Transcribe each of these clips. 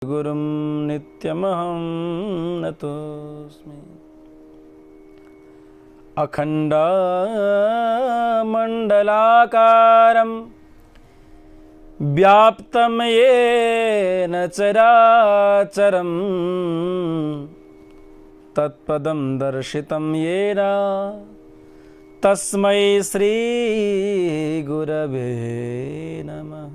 गुरुं नित्यमहं नतोऽस्मि। अखण्डमण्डलाकारं व्याप्तं येन चराचरं तत्पदं दर्शितं येन तस्मै श्री गुरवे नमः।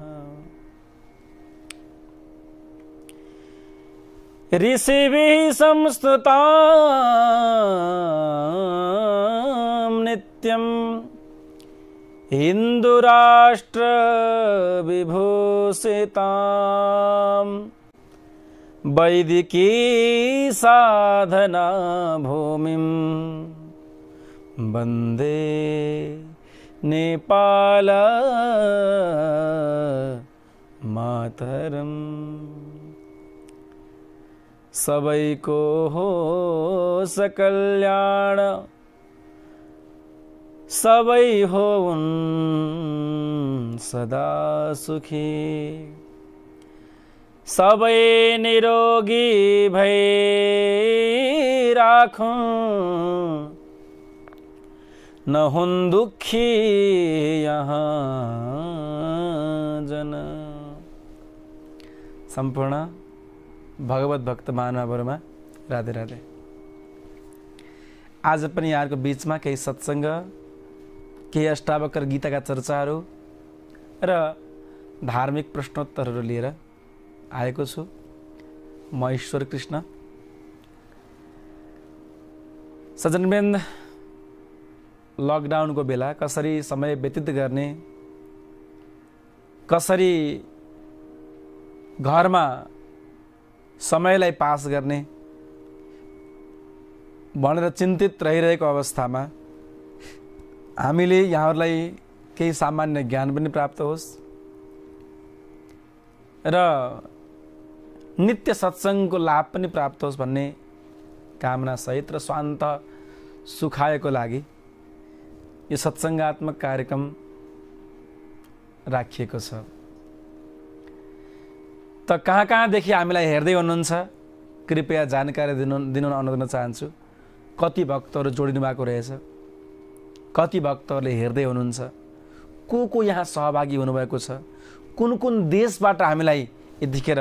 ऋषिभिः संस्तुतां नित्यं हिन्दुराष्ट्रविभूषितां वैदिकी साधना भूमिं वन्दे नेपाल मातरम्। सबैको होस् कल्याण सबै होउन् सदा सुखी। सबै निरोगी भई राखौं नहुन् दुखी यहाँ जन। सम्पूर्ण भगवत भक्त महानुभावहरुमा राधे राधे। आज पनि यहाँहरुको बीचमा केही सत्संग, केही अष्टावक्र गीताका चर्चाहरू र धार्मिक प्रश्नोत्तरहरू लिएर आएको छु। म ईश्वर कृष्ण। सज्जनवृन्द, लकडाउनको बेला कसरी समय व्यतीत गर्ने, कसरी घरमा समयलाई पास गर्ने भनेर चिन्तित रहिरहेको अवस्थामा हामीले यहाँहरूलाई केही सामान्य ज्ञान पनि प्राप्त होस् र नित्य सत्संगको लाभ पनि प्राप्त होस् भन्ने कामना सहित र स्वान्त सुखायको लागि यो सत्संगात्मक कार्यक्रम राखिएको छ। त कहाँ कहाँदेखि हामीलाई हेर्दै हुनुहुन्छ कृपया जानकारी दिनु अनुरोध गर्न चाहन्छु। कति भक्तहरू जोडिनु भएको रहेछ, कति भक्तहरूले हेर्दै हुनुहुन्छ, को यहाँ सहभागी हुनुभएको छ, कुन कुन देशबाट हामीलाई यतिखेर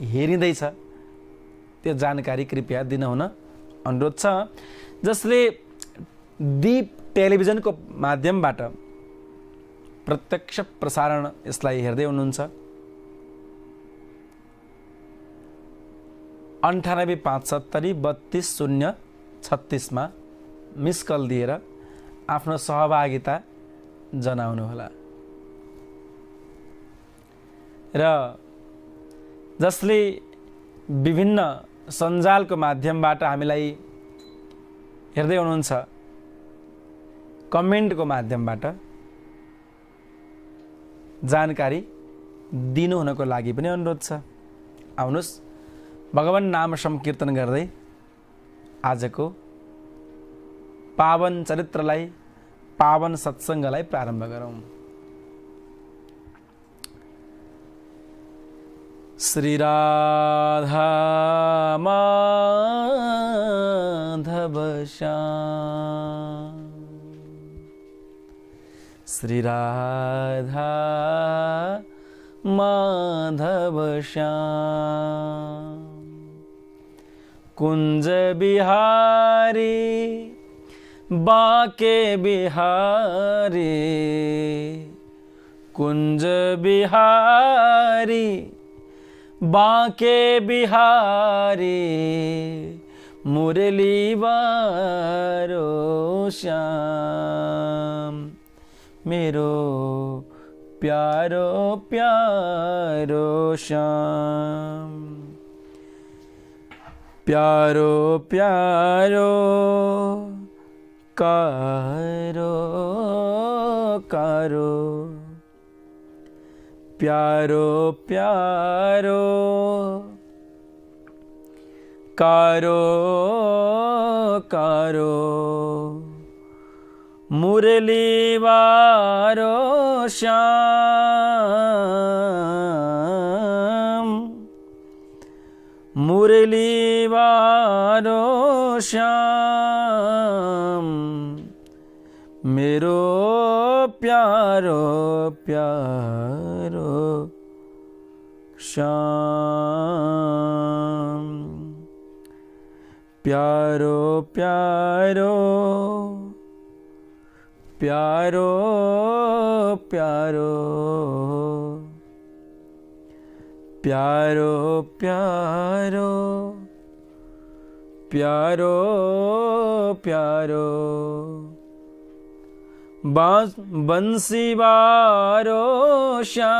हेरिँदैछ, त्यो जानकारी कृपया दिनुहुन अनुरोध छ। जसले दीप टेलिभिजनको माध्यमबाट प्रत्यक्ष प्रसारण यसलाई हेर्दै हुनुहुन्छ 9857032036 मा मिस कल दिएर आफ्नो सहभागिता जनाउनुहोला। र जसले विभिन्न सञ्जालको माध्यमबाट हामीलाई हेर्दै हुनुहुन्छ कमेन्टको माध्यमबाट जानकारी दिनुहुनको लागि पनि अनुरोध छ। आउनुहोस् भगवान नाम संकीर्तन गर्दै आजको पावन चरित्रलाई, पावन सत्संगलाई प्रारम्भ गरौं। श्री राधा माधव श्याम, श्री राधा माधव श्याम, कुंज बिहारी बाके बिहारी, कुंज बिहारी बाके बिहारी, मुरली बारो श्याम, मेरो प्यारो प्यारो श्याम, प्यारो प्यारो कारो कारो, प्यारो प्यारो कारो कारो, मुरली बारो श्याम, मुरली बारो श्याम मेरो प्यारो प्यारो श्याम प्यारो प्यारो प्यारो प्यारो प्यारो प्यारो प्यारो प्यारो बंसी बारो श्याम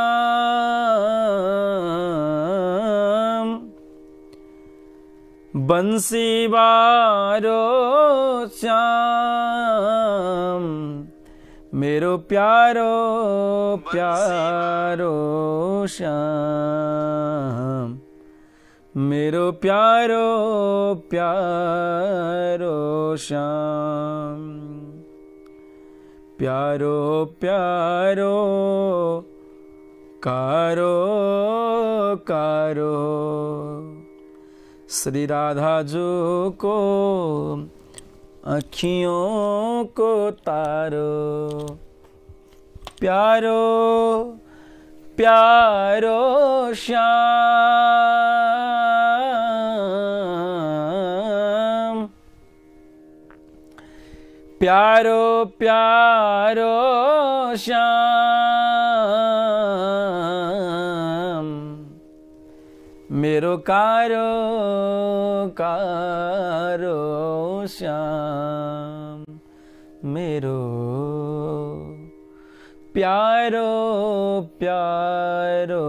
बंसी बारो श्याम मेरो प्यारो प्यारो श्याम मेरो प्यारो प्यारो श्याम प्यारो प्यारो कारो कारो श्री राधा जी को अखियों को तारो प्यारो प्यारो श्याम प्यारो प्यारो श्याम मेरो कारो कारो श्याम मेरो प्यारो प्यारो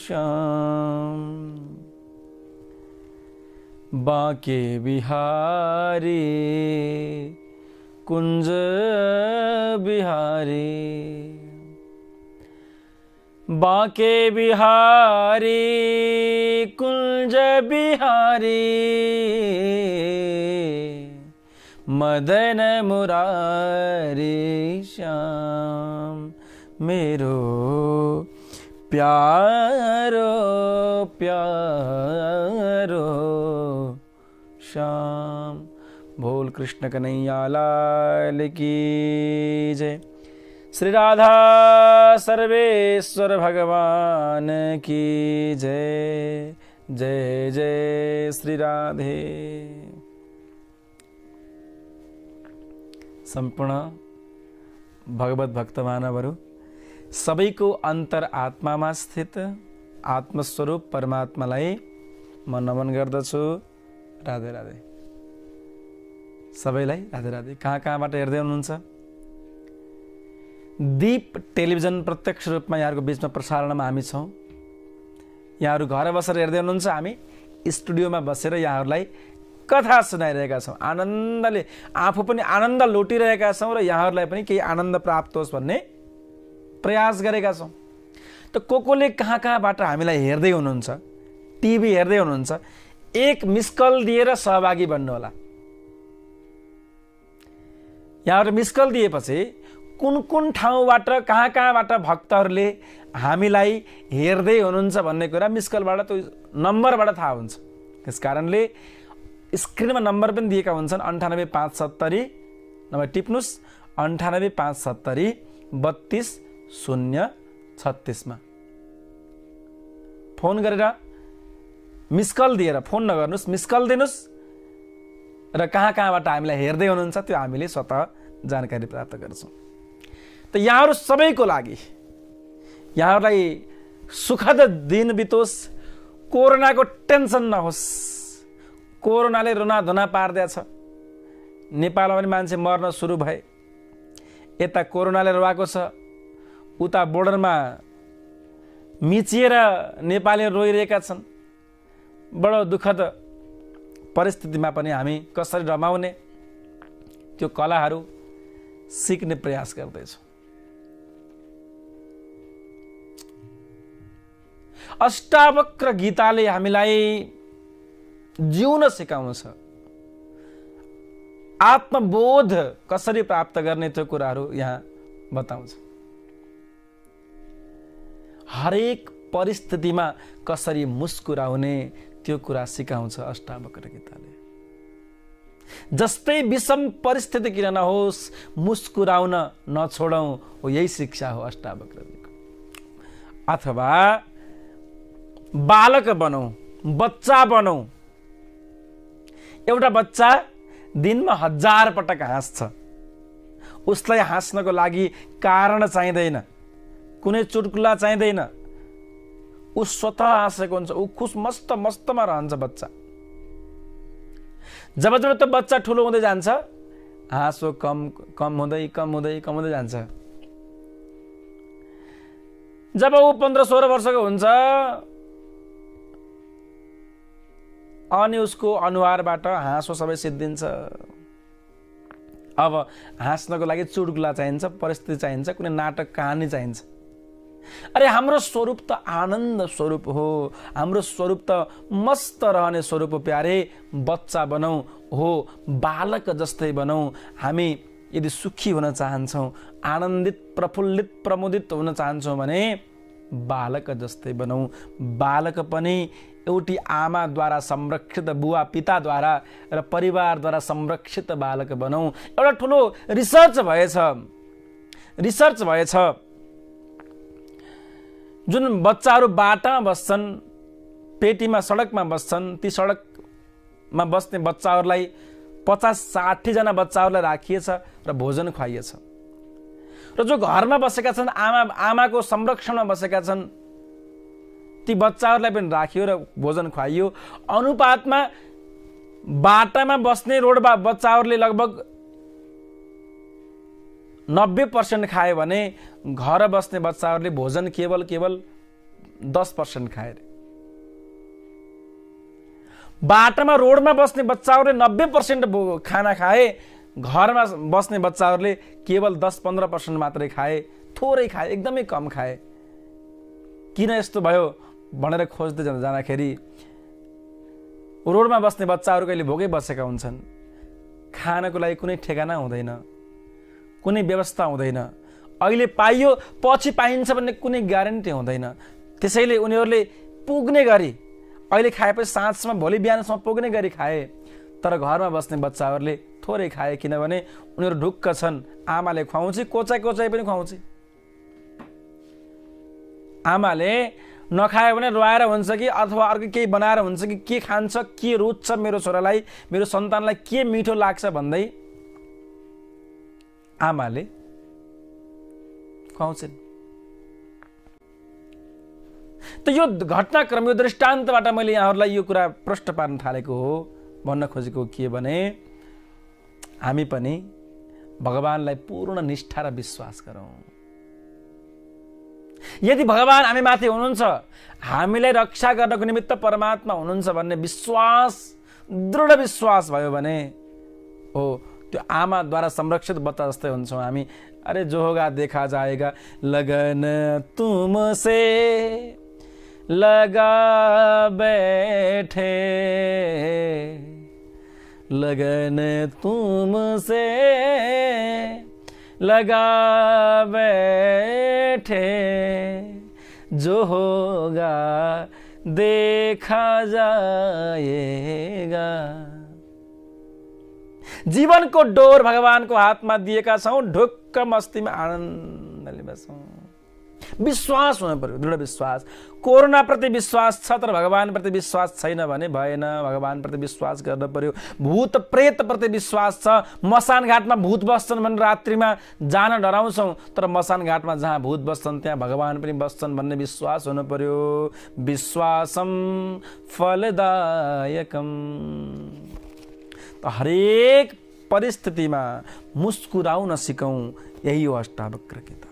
श्याम बांके बिहारी कुंज बिहारी बांके बिहारी कुंज बिहारी मदन मुरारी श्याम मेरो प्यारो प्यारो श्याम। बोल कृष्ण कन्हैया लाल की जय। श्री राधा सर्वेश्वर भगवान की जय। जय जय श्री राधे। सम्पूर्ण भगवत भक्त मानवहरू सबैको अन्तर आत्मामा स्थित आत्मस्वरूप परमात्मालाई म नमन गर्दछु। राधे राधे। सबैलाई राधे राधे। कहाँ कहाँबाट हेर्दै हुनुहुन्छ? दीप टेलिभिजन प्रत्यक्ष रूपमा यहाँहरूको बीचमा प्रसारणमा हामी छौँ। यहाँहरू घर बसेर हेर्दै हुनुहुन्छ, हामी स्टुडियोमा बसेर यहाँहरूलाई कथा सुनाइरहेका छौँ। आनन्दले आफू पनि आनन्द लुटिरहेका छौँ र यहाँहरूलाई पनि केही आनन्द प्राप्त होस् भन्ने प्रयास गरेका छौँ। त कोले कहाँ कहाँबाट हामीलाई हेर्दै हुनुहुन्छ, टिभी हेर्दै हुनुहुन्छ, एक मिस कल दिएर सहभागी बन्नुहोला। यहाँहरू मिस कल दिएपछि कुन कुन ठाउँबाट कहाँ कहाँबाट भक्तहरूले हामीलाई हेर्दै हुनुहुन्छ भन्ने कुरा मिस कलबाट त्यो नम्बरबाट थाहा हुन्छ। त्यस कारणले स्क्रिनमा नम्बर पनि दिएका हुन्छन् 98570 नम्बर टिप्नुस् 98570 32 036 मा फोन गरेर मिस कल दिएर फोन नगर्नुस्, मिस कल दिनुस् र कहाँ कहाँबाट हामीलाई हेर्दै हुनुहुन्छ त्यो हामीले स्वतः जानकारी प्राप्त गर्छौँ। त यहाँहरू सबैको लागि यहाँहरूलाई सुखद दिन बितोस्, कोरोनाको टेन्सन नहोस्। कोरोनाले रुनाधुना पार्दैछ, नेपालमा पनि मान्छे मर्न सुरु भए। यता कोरोनाले रुवाएको छ, उता बोर्डरमा मिचिएर नेपाली रोइरहेका छन्। बडो दुःखद परिस्थितिमा पनि हामी कसरी रमाउने त्यो कलाहरू सिक्ने प्रयास गर्दैछौँ। अष्टावक्र गीताले हामीलाई जिउन सिकाउँछ। आत्मबोध कसरी प्राप्त गर्ने त्यो कुराहरू यहाँ बताउँछ। हरेक परिस्थितिमा कसरी मुस्कुराउने त्यो कुरा सिकाउँछ अष्टावक्र गीताले। जस्तै विषम परिस्थिति किन नहोस् मुस्कुराउन नछोडौं, हो यही शिक्षा हो अष्टावक्रजीको। अथवा बालक बनौं, बच्चा बनौं। एउटा बच्चा दिनमा 1000 पटक हाँस्छ। उसलाई हाँस्नको लागि कारण चाहिँदैन, कुनै चुटकुला चाहिँदैन। ऊ स्वतः हाँसेको हुन्छ, ऊ खुस मस्तमा रहन्छ बच्चा। जब जब त्यो बच्चा ठुलो हुँदै जान्छ हाँसो कम हुँदै जान्छ। जब ऊ 15-16 वर्षको हुन्छ अनि उसको अनुहारबाट हाँसो सबै सिद्धिन्छ। अब हाँस्नको लागि चुटकुला चाहिन्छ, परिस्थिति चाहिन्छ, कुनै नाटक कहानी चाहिन्छ। अरे हाम्रो स्वरूप त आनन्द स्वरूप हो, हाम्रो स्वरूप त मस्त रहने स्वरूप हो। प्यारे बच्चा बनौं, हो बालक जस्तै बनौं। हामी यदि सुखी हुन चाहन्छौं, आनन्दित प्रफुल्लित प्रमोदित हुन चाहन्छौं भने बालक जस्तै बनौं। बालक पनि एउटी आमाद्वारा संरक्षित, बुवा पिताद्वारा र परिवारद्वारा संरक्षित बालक बनौं। एउटा ठुलो रिसर्च भएछ जुन बच्चाहरू बाटामा बस्छन्, पेटीमा सडकमा बस्छन्, ती सडकमा बस्ने बच्चाहरूलाई 50-60 जना बच्चाहरूलाई राखिएछ र भोजन खुवाइएछ। र जो घरमा बसेका छन्, आमाको संरक्षणमा बसेका छन्, ती बच्चाहरूलाई पनि राखियो र भोजन खुवाइयो। अनुपातमा बाटामा बस्ने रोडमा बच्चाहरूले लगभग 90% खायो भने घर बस्ने बच्चाहरूले भोजन केवल 10% खाए। बाटामा रोडमा बस्ने बच्चाहरूले 90% खाना खाए, घरमा बस्ने बच्चाहरूले केवल 10-15% मात्रै खाए, थोरै खाए, एकदमै कम खाए। किन यस्तो भयो भनेर खोज्दै जाँदाखेरि रोडमा बस्ने बच्चाहरू कहिले भोकै बसेका हुन्छन्, खानको लागि कुनै ठेगाना हुँदैन, कुनै व्यवस्था हुँदैन। अहिले पाइयो पछि पाइन्छ भन्ने कुनै ग्यारेन्टी हुँदैन। त्यसैले उनीहरूले पुग्ने गरी अहिले खाएपछि साँझमा भोलि बिहानसम्म पुग्ने गरी खाए। तर घरमा बस्ने बच्चाहरूले थोरै खाए, किनभने उनीहरू ढुक्क छन्, आमाले खुवाउँछ, कोचाइ पनि खुवाउँछ। आमाले नखायो भने रुवाएर हुन्छ कि अथवा अर्को केही बनाएर हुन्छ कि के खान्छ, के रुच्छ मेरो छोरालाई, मेरो सन्तानलाई के मिठो लाग्छ भन्दै आमाले खुवाउँछन्। त यो घटनाक्रम, यो दृष्टान्तबाट मैले यहाँहरूलाई यो कुरा प्रश्न पार्न थालेको हो। भन्न खोजेको के भने हामी पनि भगवानलाई पूर्ण निष्ठा र विश्वास गरौँ। यदि भगवान हामी माथि हुनुहुन्छ, हामीलाई रक्षा गर्नको निमित्त परमात्मा हुनुहुन्छ भन्ने विश्वास, दृढ विश्वास भयो भने हो त्यो आमाद्वारा संरक्षित बच्चा जस्तै हुन्छौँ हामी। अरे जो होगा देखा जाएगा, लगन तुमसे लगा बैठे, लगन तुमसे लगा बैठे, जो होगा देखा जाएगा। जीवनको डोर भगवानको हातमा दिएका छौं, ढुक्क मस्तीमा आनन्दले बसौं। विश्वास हुनु पर्यो, दृढ विश्वास। कोरोना प्रति विश्वास छ तर भगवान प्रति विश्वास छैन भने भएन। भगवान प्रति विश्वास गर्न पर्यो। भूत प्रेत प्रति विश्वास छ, मसान घाटमा भूत बस्छन् भने रात्रिमा जान डराउँछौं, तर मसान घाटमा जहाँ भूत बस्छन् त्यहाँ भगवान पनि बस्छन् भन्ने विश्वास हुनु पर्यो। विश्वासम फलदायकम। हरेक परिस्थितिमा मुस्कुराउन सिकौं, यही हो अष्टावक्र गीता।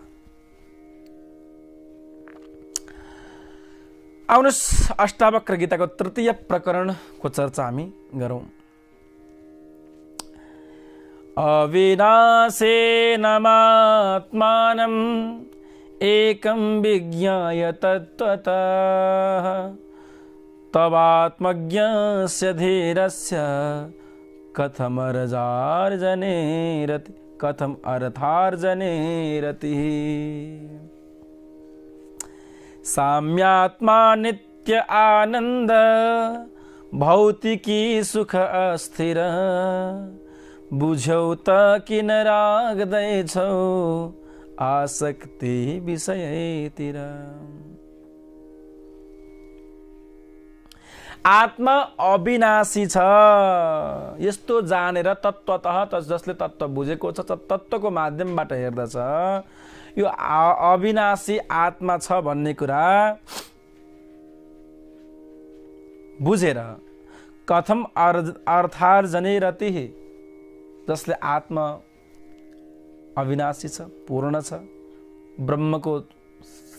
आउनुहोस् अष्टावक्र गीताको तृतीय प्रकरणको चर्चा हामी गरौं। अविनाशेन मात्मानम् एकं विज्ञाय तत्त्वतः तवात्मज्ञस्य धीरस्य कथम अर्थार्जने रतिः। साम्यात्मा नित्य आनन्द भौतिकी सुख अस्थिर बुझ्यौ त किन राग्दैछौ आसक्ति विषयतिर। आत्मा अविनाशी छ यस्तो जानेर तत्त्वतः जसले तत्त्व बुझेको छ तत्त्वको माध्यमबाट हेर्दछ यो अविनाशी आत्मा छ भन्ने कुरा बुझेर कथम अर्थार्जने रतिः जसले आत्मा अविनाशी छ पूर्ण छ ब्रह्मको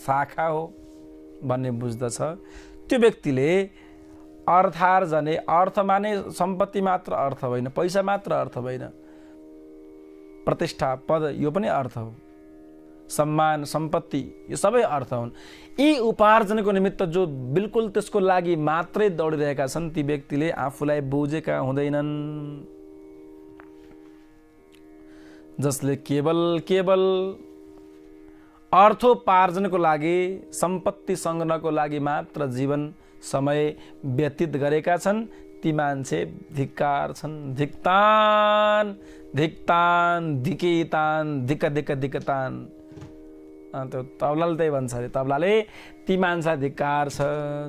शाखा हो भन्ने बुझ्दछ त्यो व्यक्तिले अर्थार्जने अर्थ माने सम्पत्ति मात्र अर्थ होइन पैसा मात्र अर्थ होइन प्रतिष्ठा पद यो पनि अर्थ हो सम्मान सम्पत्ति यो सबै अर्थ हुन्। यी उपार्जनको निमित्त जो बिल्कुल त्यसको लागि मात्रै दौडिरहेका छन् ती व्यक्तिले आफूलाई बुझेका हुँदैनन्। जसले केवल अर्थोपार्जनको लागि सम्पत्ति सङ्ग्रहको लागि मात्र जीवन समय व्यतीत गरेका छन् ती मान्छे धिक्कार छन्। धिक्तान धिक्तान धिकेतान धिक धिक धिकतान त्यो तबलाले त्यही भन्छ अरे तबलाले ती मान्छे धिक्कार छ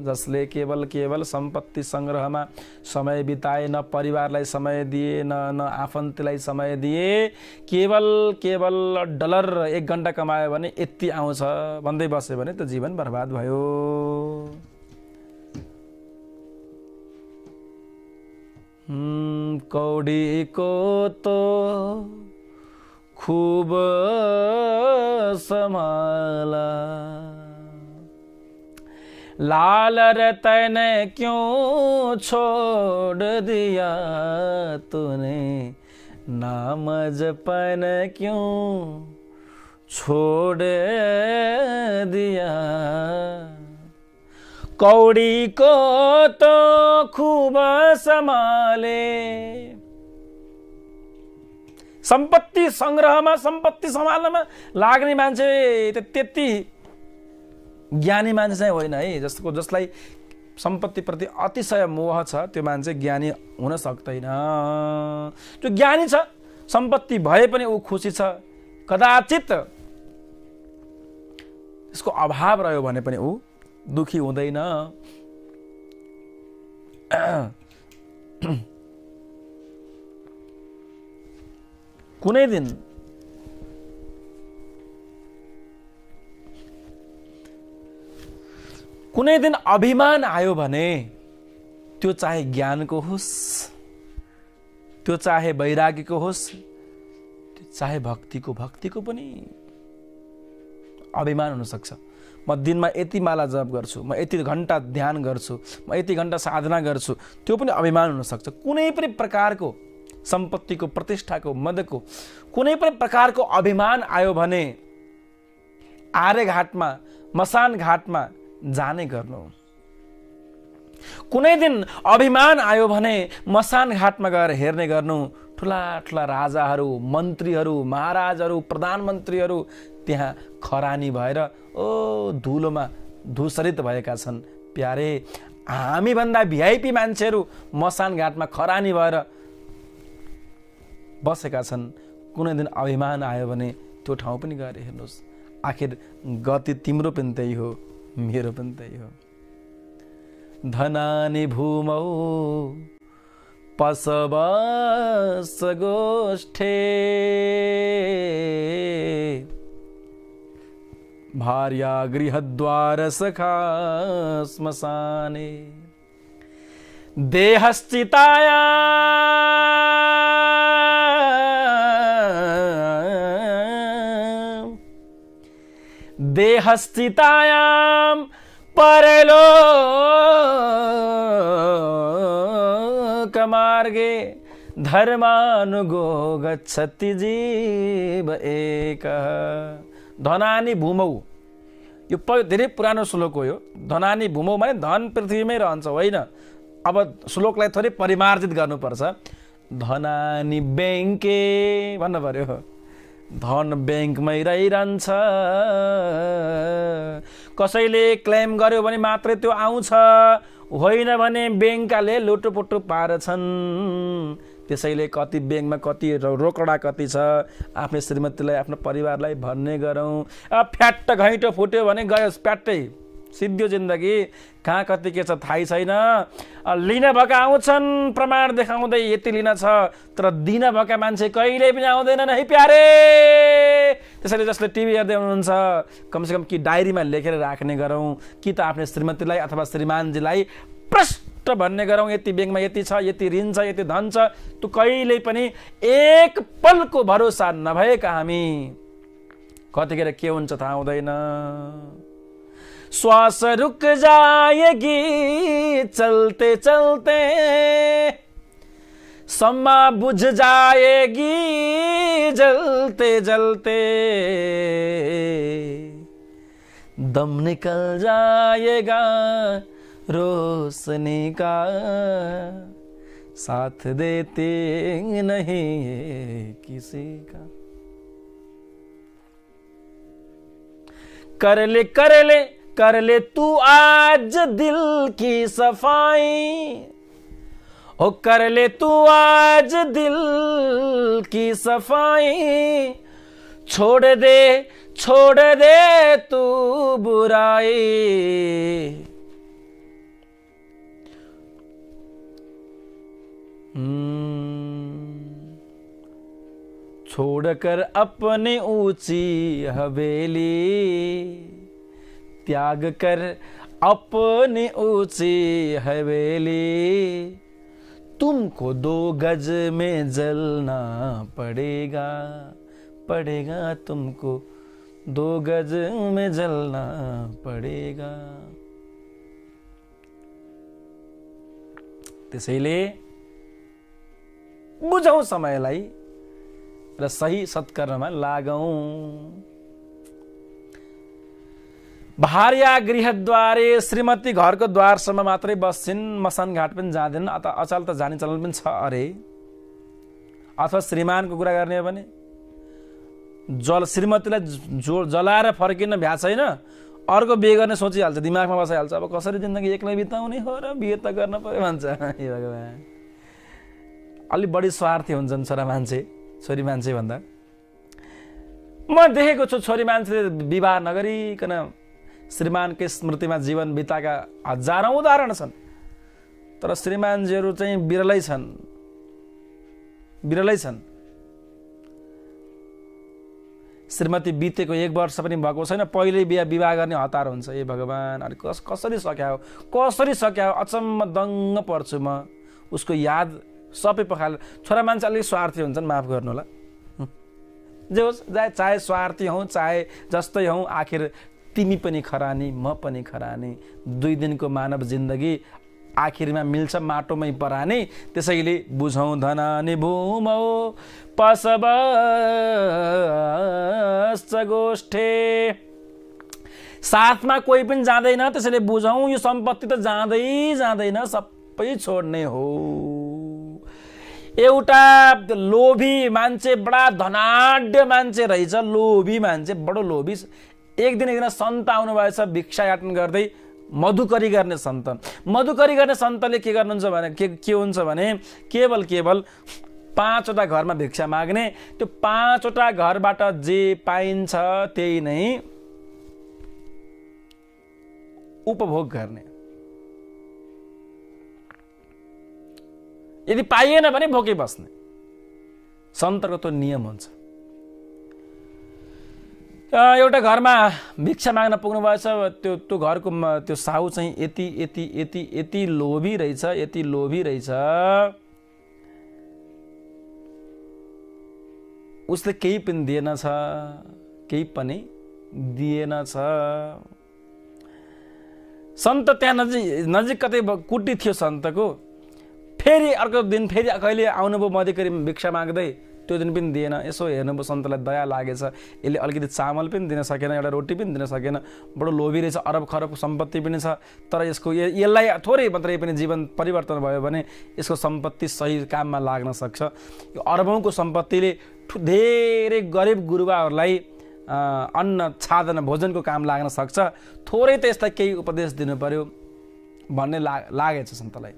जसले केवल सम्पत्ति सङ्ग्रहमा समय बिताए न परिवारलाई समय दिए न आफन्तलाई समय दिए केवल डलर 1 घण्टा कमायो भने यति आउँछ भन्दै बस्यो भने त जीवन बर्बाद भयो। कौडीको तो खूब संभाला लाल रतन क्यों छोड़ दिया तूने नाम जपन क्यों छोड़ दिया। कौड़ी को तो खूब संभाले सम्पत्ति संग्रहमा सम्पत्ति सम्हाल्नमा लाग्ने मान्छे त्यति ज्ञानी मान्छे चाहिँ होइन है। जसलाई सम्पत्ति प्रति अतिशय मोह छ त्यो मान्छे ज्ञानी हुन सक्दैन। जो ज्ञानी छ सम्पत्ति भए पनि ऊ खुसी छ कदाचित त्यसको अभाव रह्यो भने पनि ऊ दुखी हुँदैन। कुनै दिन अभिमान आयो भने त्यो चाहे ज्ञानको होस् त्यो चाहे वैराग्यको होस् त्यो चाहे भक्तिको पनि अभिमान हुन सक्छ। म दिनमा यति माला जप गर्छु म यति घण्टा ध्यान गर्छु म यति घण्टा साधना गर्छु त्यो पनि अभिमान हुन सक्छ। कुनै पनि प्रकारको सम्पत्तिको प्रतिष्ठाको मदको कुनै पनि प्रकारको अभिमान आयो भने आर्यघाटमा मसान घाटमा जाने गर्नु। कुनै दिन अभिमान आयो भने मसान घाटमा गएर हेर्ने गर्नु। ठुला ठुला राजाहरू मन्त्रीहरू महाराजहरू प्रधानमन्त्रीहरू त्यहाँ खरानी भएर धुलोमा धुसरित भएका छन्। प्यारे हामी भन्दा भिआइपी मान्छेहरू मसान घाटमा खरानी भएर बसेका छन्। कुनै दिन अभिमान आयो भने त्यो ठाउँ पनि गएर हेर्नुहोस्। आखिर गति तिम्रो पनि त्यही हो मेरो पनि त्यही हो। धनानि भूमौ पशवस गोष्ठे भार्या गृहद्वार सखा श्मशाने देहश्चिताया देहस्थितायां परलोकमार्गे धर्मानुगो गच्छति जीव एकः। धनानि भूमौ यो धेरै पुरानो श्लोक हो। यो धनानि भूमौ माने धन पृथ्वीमै रहन्छ होइन। अब श्लोकलाई थोरै परिमार्जित गर्नुपर्छ। धनानि ब्याङ्के भन्नु पर्यो। धन ब्याङ्कमै रहिरहन्छ। कसैले क्लेम गर्यो भने मात्रै त्यो आउँछ, होइन भने ब्याङ्कले लुटुपुटु पार्छन्। त्यसैले कति ब्याङ्कमा कति रोकडा कति छ, आफ्नो श्रीमतीलाई आफ्नो परिवारलाई भन्ने गरौँ। फ्याट्ट घैँटो फुट्यो भने गयो फ्याट्टै, सिद्धो जिन्दगी। कहाँ कति के छ थाहै छैन। लिन भएका आउँछन् प्रमाण देखाउँदै यति लिन छ, तर दिन भएका मान्छे कहिल्यै पनि आउँदैनन् है प्यारे। त्यसैले जसले टिभी हेर्दै हुनुहुन्छ कमसेकम कि डायरीमा लेखेर राख्ने गरौँ, कि त आफ्नो श्रीमतीलाई अथवा श्रीमानजीलाई प्रष्ट भन्ने गरौँ, यति ब्याङ्कमा यति छ, यति ऋण छ, यति धन छ। त्यो कहिल्यै पनि एक पलको भरोसा नभएका हामी कतिखेर के हुन्छ थाहा हुँदैन। श्वास रुक जाएगी चलते चलते, सम्मा बुझ जाएगी जलते जलते, दम निकल जाएगा रोशनी का, साथ देते नहीं किसी का। कर ले तू आज दिल की सफाई, ओ कर ले तू आज दिल की सफाई, छोड़ दे तू बुराई। छोड़कर अपनी ऊंची हवेली, त्याग कर अपनी ऊंची हवेली, तुमको 2 गज में जलना पड़ेगा, तुमको 2 गज में जलना पड़ेगा। त्यसैले बुझौं समयलाई र सही सत्कर्ममा लागौं। भार्या गृहद्वारे, श्रीमती घरको द्वारसम्म मात्रै बस्छिन्, मसान घाट पनि जाँदैनन्। अचल त जाने चलन पनि छ अरे। अथवा श्रीमानको कुरा गर्ने हो भने श्रीमतीलाई जलाएर फर्किन भ्या छैन, अर्को बिहे गर्ने सोचिहाल्छ, दिमागमा बसाइहाल्छ। अब कसरी जिन्दगी एक्लै बिताउने हो र बिहे त गर्न पर्यो भन्छ। हे भगवान्, अलि बढी स्वार्थी हुन्छन् छोरी मान्छे भन्दा। म देखेको छु छोरी मान्छेले विवाह नगरिकन श्रीमानकै स्मृतिमा जीवन बिताएका हजारौं उदाहरण छन्। तर श्रीमानजीहरू चाहिँ बिरलै छन्। श्रीमती बितेको 1 वर्ष पनि भएको छैन, पहिल्यै विवाह गर्ने हतार हुन्छ। ए भगवान्, अरे कसरी सक्या हो, अचम्म दङ्ग पर्छु म। उसको याद सबै पखाल। छोरा मान्छे अलिक स्वार्थी हुन्छन्, माफ गर्नु होला। जे होस्, चाहे स्वार्थी हौँ चाहे जस्तै हौँ, आखिर तिमी पनि खरानी म पनि खरानी, 2 दिनको मानव जिन्दगी आखिरमा मिल्छ माटोमै परानी। त्यसैले बुझौँ धनानि भूमौ पशवश्च गोष्ठे, साथमा कोही पनि जाँदैन। त्यसैले बुझौँ यो सम्पत्ति त जाँदैन, सबै छोड्ने हो। एउटा लोभी मान्छे, बडा धनाढ्य मान्छे रहेछ, लोभी मान्छे, बडो लोभी। एक दिन सन्त आउनु भएछ भिक्षा याचन गर्दै, मधुकरी गर्ने सन्त। मधुकरी गर्ने सन्तले के गर्नुहुन्छ भने के हुन्छ भने केवल 5वटा घरमा भिक्षा माग्ने, त्यो 5वटा घरबाट जे पाइन्छ त्यही नै उपभोग गर्ने। यदि पाइएन भने भोकै बस्ने। सन्तको त्यो नियम हुन्छ। एउटा घरमा भिक्षा माग्न पुग्नु भएछ, त्यो घरको त्यो साहु चाहिँ यति लोभी रहेछ, उसले केही पनि दिएन छ। सन्त त्यहाँ नजिक कतै कुटी थियो सन्तको। फेरि अर्को दिन फेरि कहिले आउनुभयो मधुकरी भिक्षा माग्दै, त्यो दिन पनि दिएन। यसो हेर्नु सन्तलाई दया लागेछ, यसले अलिकति चामल पनि दिन सकेन, एउटा रोटी पनि दिन सकेन, बडो लोभी रहेछ, अरब खरब सम्पत्ति पनि छ, तर यसको यसलाई थोरै मात्रै पनि जीवन परिवर्तन भयो भने यसको सम्पत्ति सही काममा लाग्न सक्छ। यो अरबौँको सम्पत्तिले धेरै गरिब गुरुबाहरूलाई अन्न छादन भोजनको काम लाग्न सक्छ, थोरै त यसलाई केही उपदेश दिनु पर्यो भन्ने लागेछ सन्तलाई।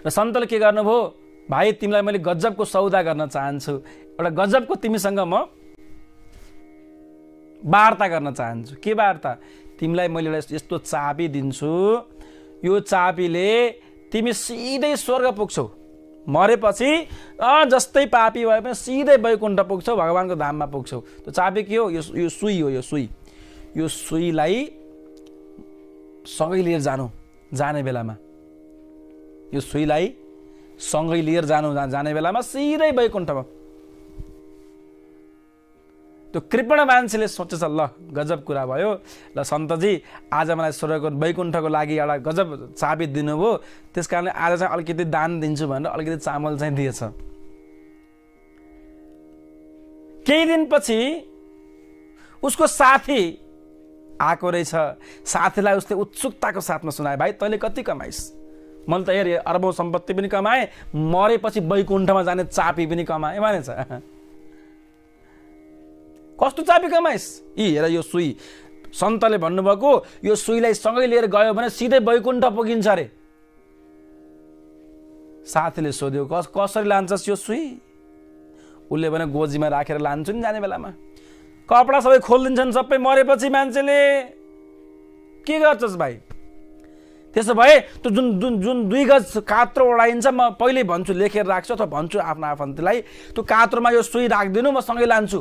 र सन्तले के गर्नुभयो, भाइ तिमीलाई मैले गजबको सौदा गर्न चाहन्छु, एउटा गजबको तिमीसँग म वार्ता गर्न चाहन्छु। के वार्ता? तिमीलाई मैले एउटा यस्तो चाबी दिन्छु, यो चाबीले तिमी सिधै स्वर्ग पुग्छौ, मरेपछि जस्तै पापी भए पनि सिधै वैकुण्ठ पुग्छौ, भगवानको धाममा पुग्छौ। त्यो चाबी के हो? यो सुई हो। यो सुईलाई सँगै लिएर जाने बेलामा, यो सुईलाई सँगै लिएर जाने बेलामा सिधै वैकुण्ठमा। त्यो कृपण मान्छेले सोचेछ, ल गजब कुरा भयो, ल सन्तजी आज मलाई स्वर्गको वैकुण्ठको लागि एउटा गजब चाबी दिनुभयो, त्यस कारणले आज चाहिँ अलिकति दान दिन्छु भनेर अलिकति चामल चाहिँ दिएछ। केही दिनपछि उसको साथी आएको रहेछ। साथीलाई उसले उत्सुकताको साथमा सुनाए, भाइ तैँले कति कमाइस्? मैले त हेर अरबौँ सम्पत्ति पनि कमाएँ, मरेपछि वैकुण्ठमा जाने चाबी पनि कमाएँ भनेछ। कस्तो चाबी कमाइस्? हेर यो सुई, सन्तले भन्नुभएको यो सुईलाई सँगै लिएर गयो भने सिधै वैकुण्ठ पुगिन्छ अरे। साथीले सोध्यो, कसरी लान्छस् यो सुई? उसले भने गोजीमा राखेर लान्छु नि जाने बेलामा। कपडा सबै खोलिदिन्छन् सबै, मरेपछि मान्छेले के गर्छस् भाइ? त्यसो भए त्यो जुन 2 गज कात्रो ओढाइन्छ, म पहिले भन्छु लेखेर राख्छु, अथवा भन्छु आफ्नो आफन्तलाई त्यो कात्रोमा यो सुई राखिदिनु, म सँगै लान्छु।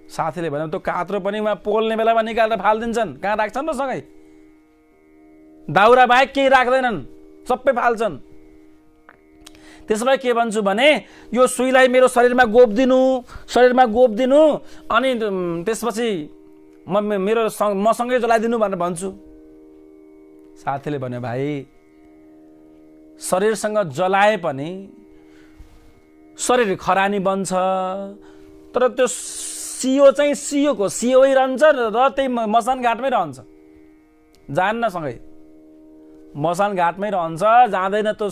साथीले भन्यो त्यो कात्रो पनि उहाँ पोल्ने बेलामा निकालेर फालिदिन्छन्, कहाँ राख्छन् र सँगै? दाउरा बाहेक केही राख्दैनन्, सबै फाल्छन्। त्यसो भए के भन्छु भने यो सुईलाई मेरो शरीरमा गोप दिनु अनि त्यसपछि मसँगै जलाइदिनु भनेर भन्छु। साथीले भन्यो, भाइ शरीरसँग जलाए पनि शरीर खरानी बन्छ, तर त्यो सियो चाहिँ सियोै रहन्छ र त्यही मसान घाटमै रहन्छ, जान्न सँगै मसान घाटमै रहन्छ, जाँदैन त्यो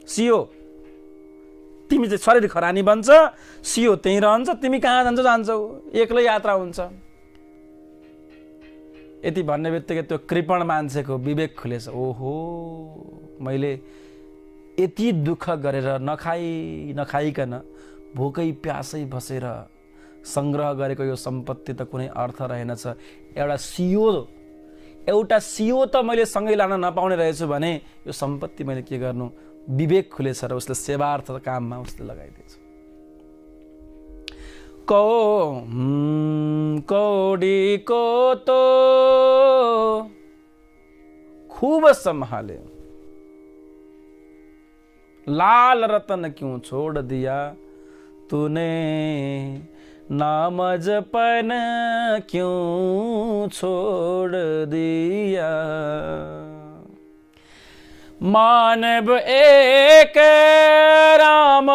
सियो। तिमी चाहिँ शरीर खरानी बन्छ, सियो त्यहीँ रहन्छ, तिमी कहाँ जान्छौ? एक्लै यात्रा हुन्छ। यति भन्ने बित्तिकै त्यो कृपण मान्छेको विवेक खुलेछ। ओहो, मैले यति दुःख गरेर नखाइकन भोकै प्यासै बसेर सङ्ग्रह गरेको यो सम्पत्ति त कुनै अर्थ रहेनछ। एउटा सियो त मैले सँगै लान नपाउने रहेछु भने यो सम्पत्ति मैले के गर्नु? विवेक खुलेछ र उसले सेवार्थ काममा उसले लगाइदिएछ। कौडीको तो खूब संभाले, लाल रतन क्यों छोड़ दिया तूने, नाम जपन क्यों छोड़ दिया। मानव एक राम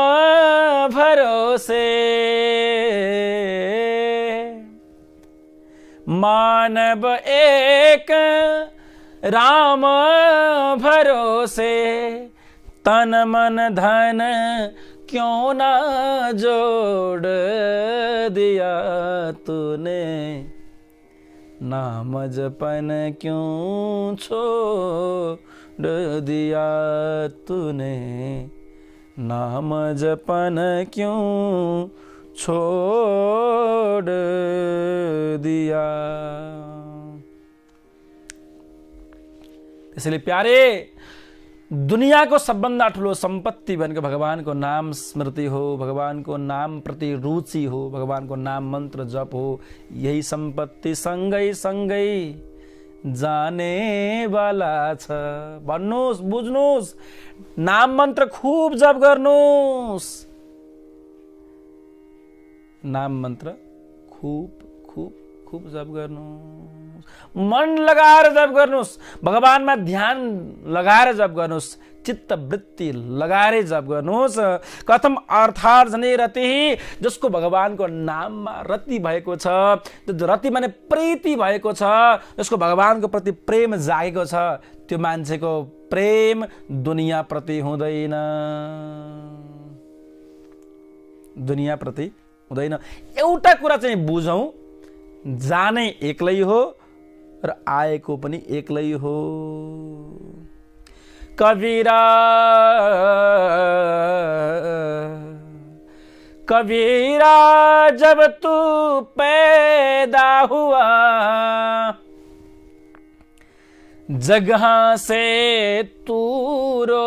भरोसे, मानव एक राम भरोसे, तन मन धन क्यों ना जोड़ दिया तूने, नाम जपन क्यों छोड़ दिया तूने, नाम जपन क्यों छोड़ दिया। त्यसैले प्यारे, दुनियाको सबभन्दा ठुलो सम्पत्ति भनेको भगवानको नाम स्मृति हो, भगवानको नाम प्रति रुचि हो, भगवानको नाम मन्त्र जप हो। यही सम्पत्ति सँगै सँगै जाने वाला छ। भन्नुहोस्, बुझ्नुहोस्, नाम मन्त्र खूब जप गर्नुहोस्, नाम मन्त्र खूब खूब खूब जप गर्नुहोस्। मन लगाएर जप गर्नुहोस्, भगवानमा ध्यान लगाएर जप गर्नुहोस्, चित्त वृत्ति लगाएर जप गर्नुहोस्। कथम अर्थार्जने रति, जसको भगवानको नाममा रति भएको छ, रति माने प्रीति भएको छ, जसको भगवानको प्रति प्रेम जागेको छ, त्यो मान्छेको प्रेम दुनियाँ प्रति हुँदैन, दुनियाँ प्रति हुँदैन। एउटा कुरा चाहिँ बुझौँ, जाने एक्लै हो र आएको पनि एक्लै हो। कबीरा कबीरा जब तू पैदा हुआ, जगह से तू रोए,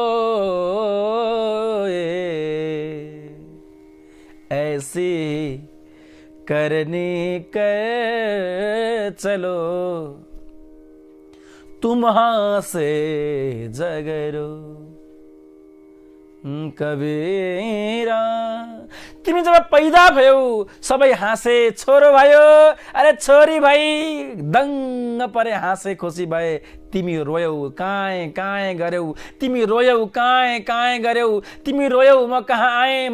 ऐसी करने कर चलो, तुम हाँसे जगरो। कबीरा, तिमी जब पैदा भयौ सबै हाँसे, छोरो भयो अरे छोरी भाइ दङ्ग परे हाँसे खुसी भए, तिमी रोयौ काएँ काएँ गर्यौ, तिमी रोयौ काएँ काएँ गर्यौ, तिमी रोयौ म कहाँ आएँ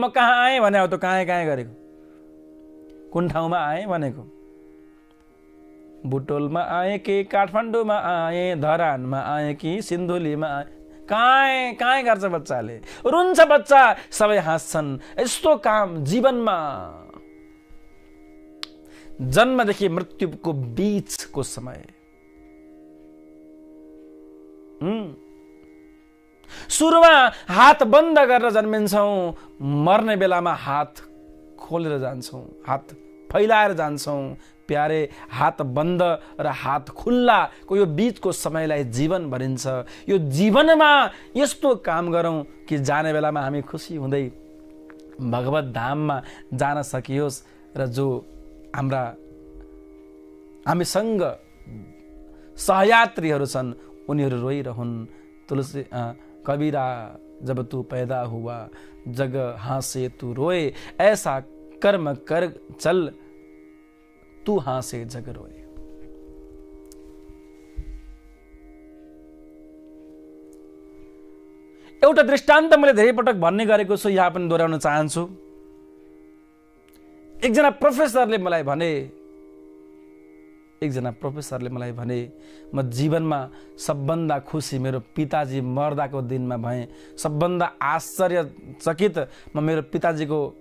भने त काएँ काएँ गरेको। कुन ठाउँमा आएँ भनेको? बुटोलमा आएँ कि काठमाडौँमा आएँ, धरानमा आएँ कि सिन्धुलीमा आएँ, काएँ काएँ गर्छ बच्चाले, रुन्छ बच्चा, सबै हाँस्छन्। यस्तो काम जीवनमा जन्मदेखि मृत्युको बीचको समय, सुरुमा हात बन्द गरेर जन्मिन्छौँ, मर्ने बेलामा हात खोलेर जान्छौँ, हात फैलाएर जान्छौँ। प्यारे, हात बन्द र हात खुल्लाको यो बीचको समयलाई जीवन भनिन्छ। यो जीवनमा यस्तो काम गरौँ कि जाने बेलामा हामी खुसी हुँदै भगवत धाममा जान सकियोस्, र जो हामीसँग सहयात्रीहरू छन् उनीहरू रोइरहन्। तुलसी कबीरा जब तू पैदा हुआ, जग हाँसे तू रोए, ऐसा कर्म कर चल, तू हाँसे जग रोए। एउटा दृष्टान्त मैले धेरै पटक भन्ने गरेको छु, यहाँ पनि दोहोऱ्याउन चाहन्छु। एकजना प्रोफेसरले मलाई भने, म जीवनमा सबभन्दा खुसी मेरो पिताजी मर्दाको दिनमा भएँ। सबभन्दा आश्चर्यचकित म मेरो पिताजीको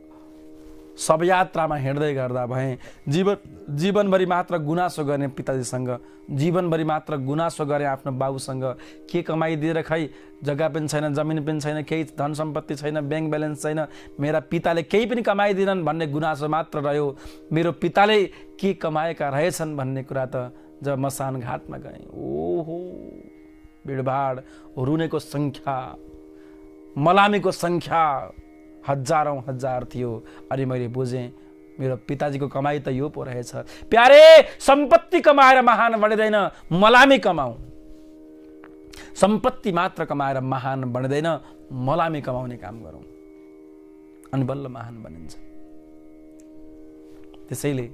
शवयात्रामा हिँड्दै गर्दा भएँ। जीवनभरि मात्र गुनासो गर्ने पिताजीसँग, जीवनभरि मात्र गुनासो गरेँ आफ्नो बाबुसँग, के कमाइदिएर खै, जग्गा पनि छैन, जमिन पनि छैन, केही धन सम्पत्ति छैन, ब्याङ्क ब्यालेन्स छैन, मेरा पिताले केही पनि कमाइदिनन् भन्ने गुनासो मात्र रह्यो। मेरो पिताले के कमाएका रहेछन् भन्ने कुरा त जब मसान घाटमा गएँ, ओहो भिडभाड, रुनेको सङ्ख्या, मलामीको सङ्ख्या हजारौं हजार थियो। अनि मैले बुझेँ मेरो पिताजीको कमाई त यो पो रहेछ। प्यारे, सम्पत्ति कमाएर महान बनिँदैन, मलामी कमाऊ। सम्पत्ति मात्र कमाएर महान बनिँदैन, मलामी कमाउने काम गरौँ, अनि बल्ल महान बनिन्छ। त्यसैले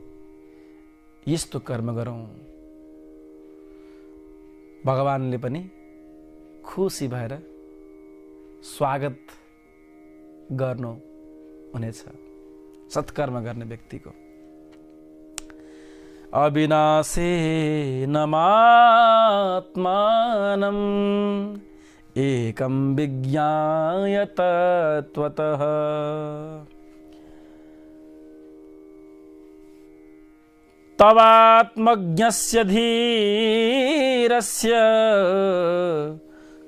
यस्तो कर्म गरौँ, भगवानले पनि खुसी भएर स्वागत गर्नु हुनेछ सत्कर्म गर्ने व्यक्तिको। अविनाशेनमात्मानम् एकं विज्ञाय तत्त्वतः, तवात्मज्ञस्य धीरस्य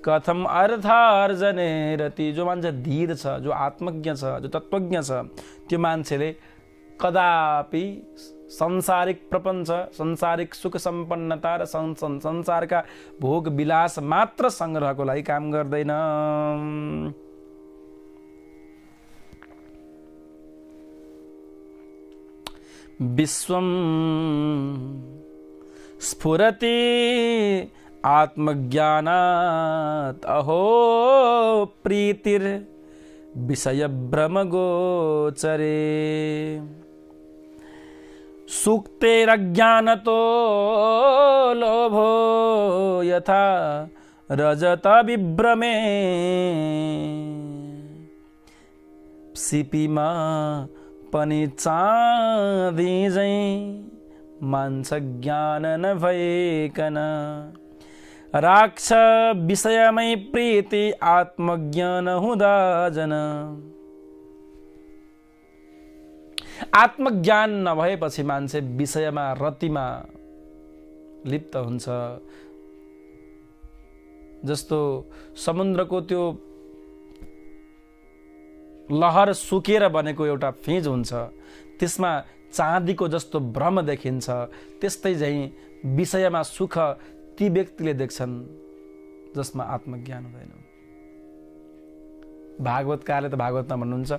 कथम अर्थार्जने रति। जो मान्छे धीर छ, जो आत्मज्ञ छ, जो तत्त्वज्ञ छ, त्यो मान्छेले कदापि संसारिक प्रपञ्च, संसारिक सुख सम्पन्नता र संसारका भोग विलास मात्र संग्रहको लागि काम गर्दैन। विश्वम स्फुरति आत्मज्ञानात् अहो प्रीतिर विषय भ्रम गोचरे। सुक्तेरज्ञानतो लोभो यथा रजत विभ्रमे सिपीमा पनि चाँदी झैं मान्छ ज्ञान नभइकन राख्छ विषयमै प्रीति आत्मज्ञान हुँदा जन। आत्मज्ञान नभएपछि मान्छे विषयमा रतिमा लिप्त हुन्छ। जस्तो समुद्रको त्यो लहर सुकेर बनेको एउटा फिँज हुन्छ, त्यसमा चाँदीको जस्तो भ्रम देखिन्छ, त्यस्तै झैं विषयमा सुख ती व्यक्तिले देख्छन् जसमा आत्मज्ञान हुँदैन। भागवतकारले त भागवतमा भन्नुहुन्छ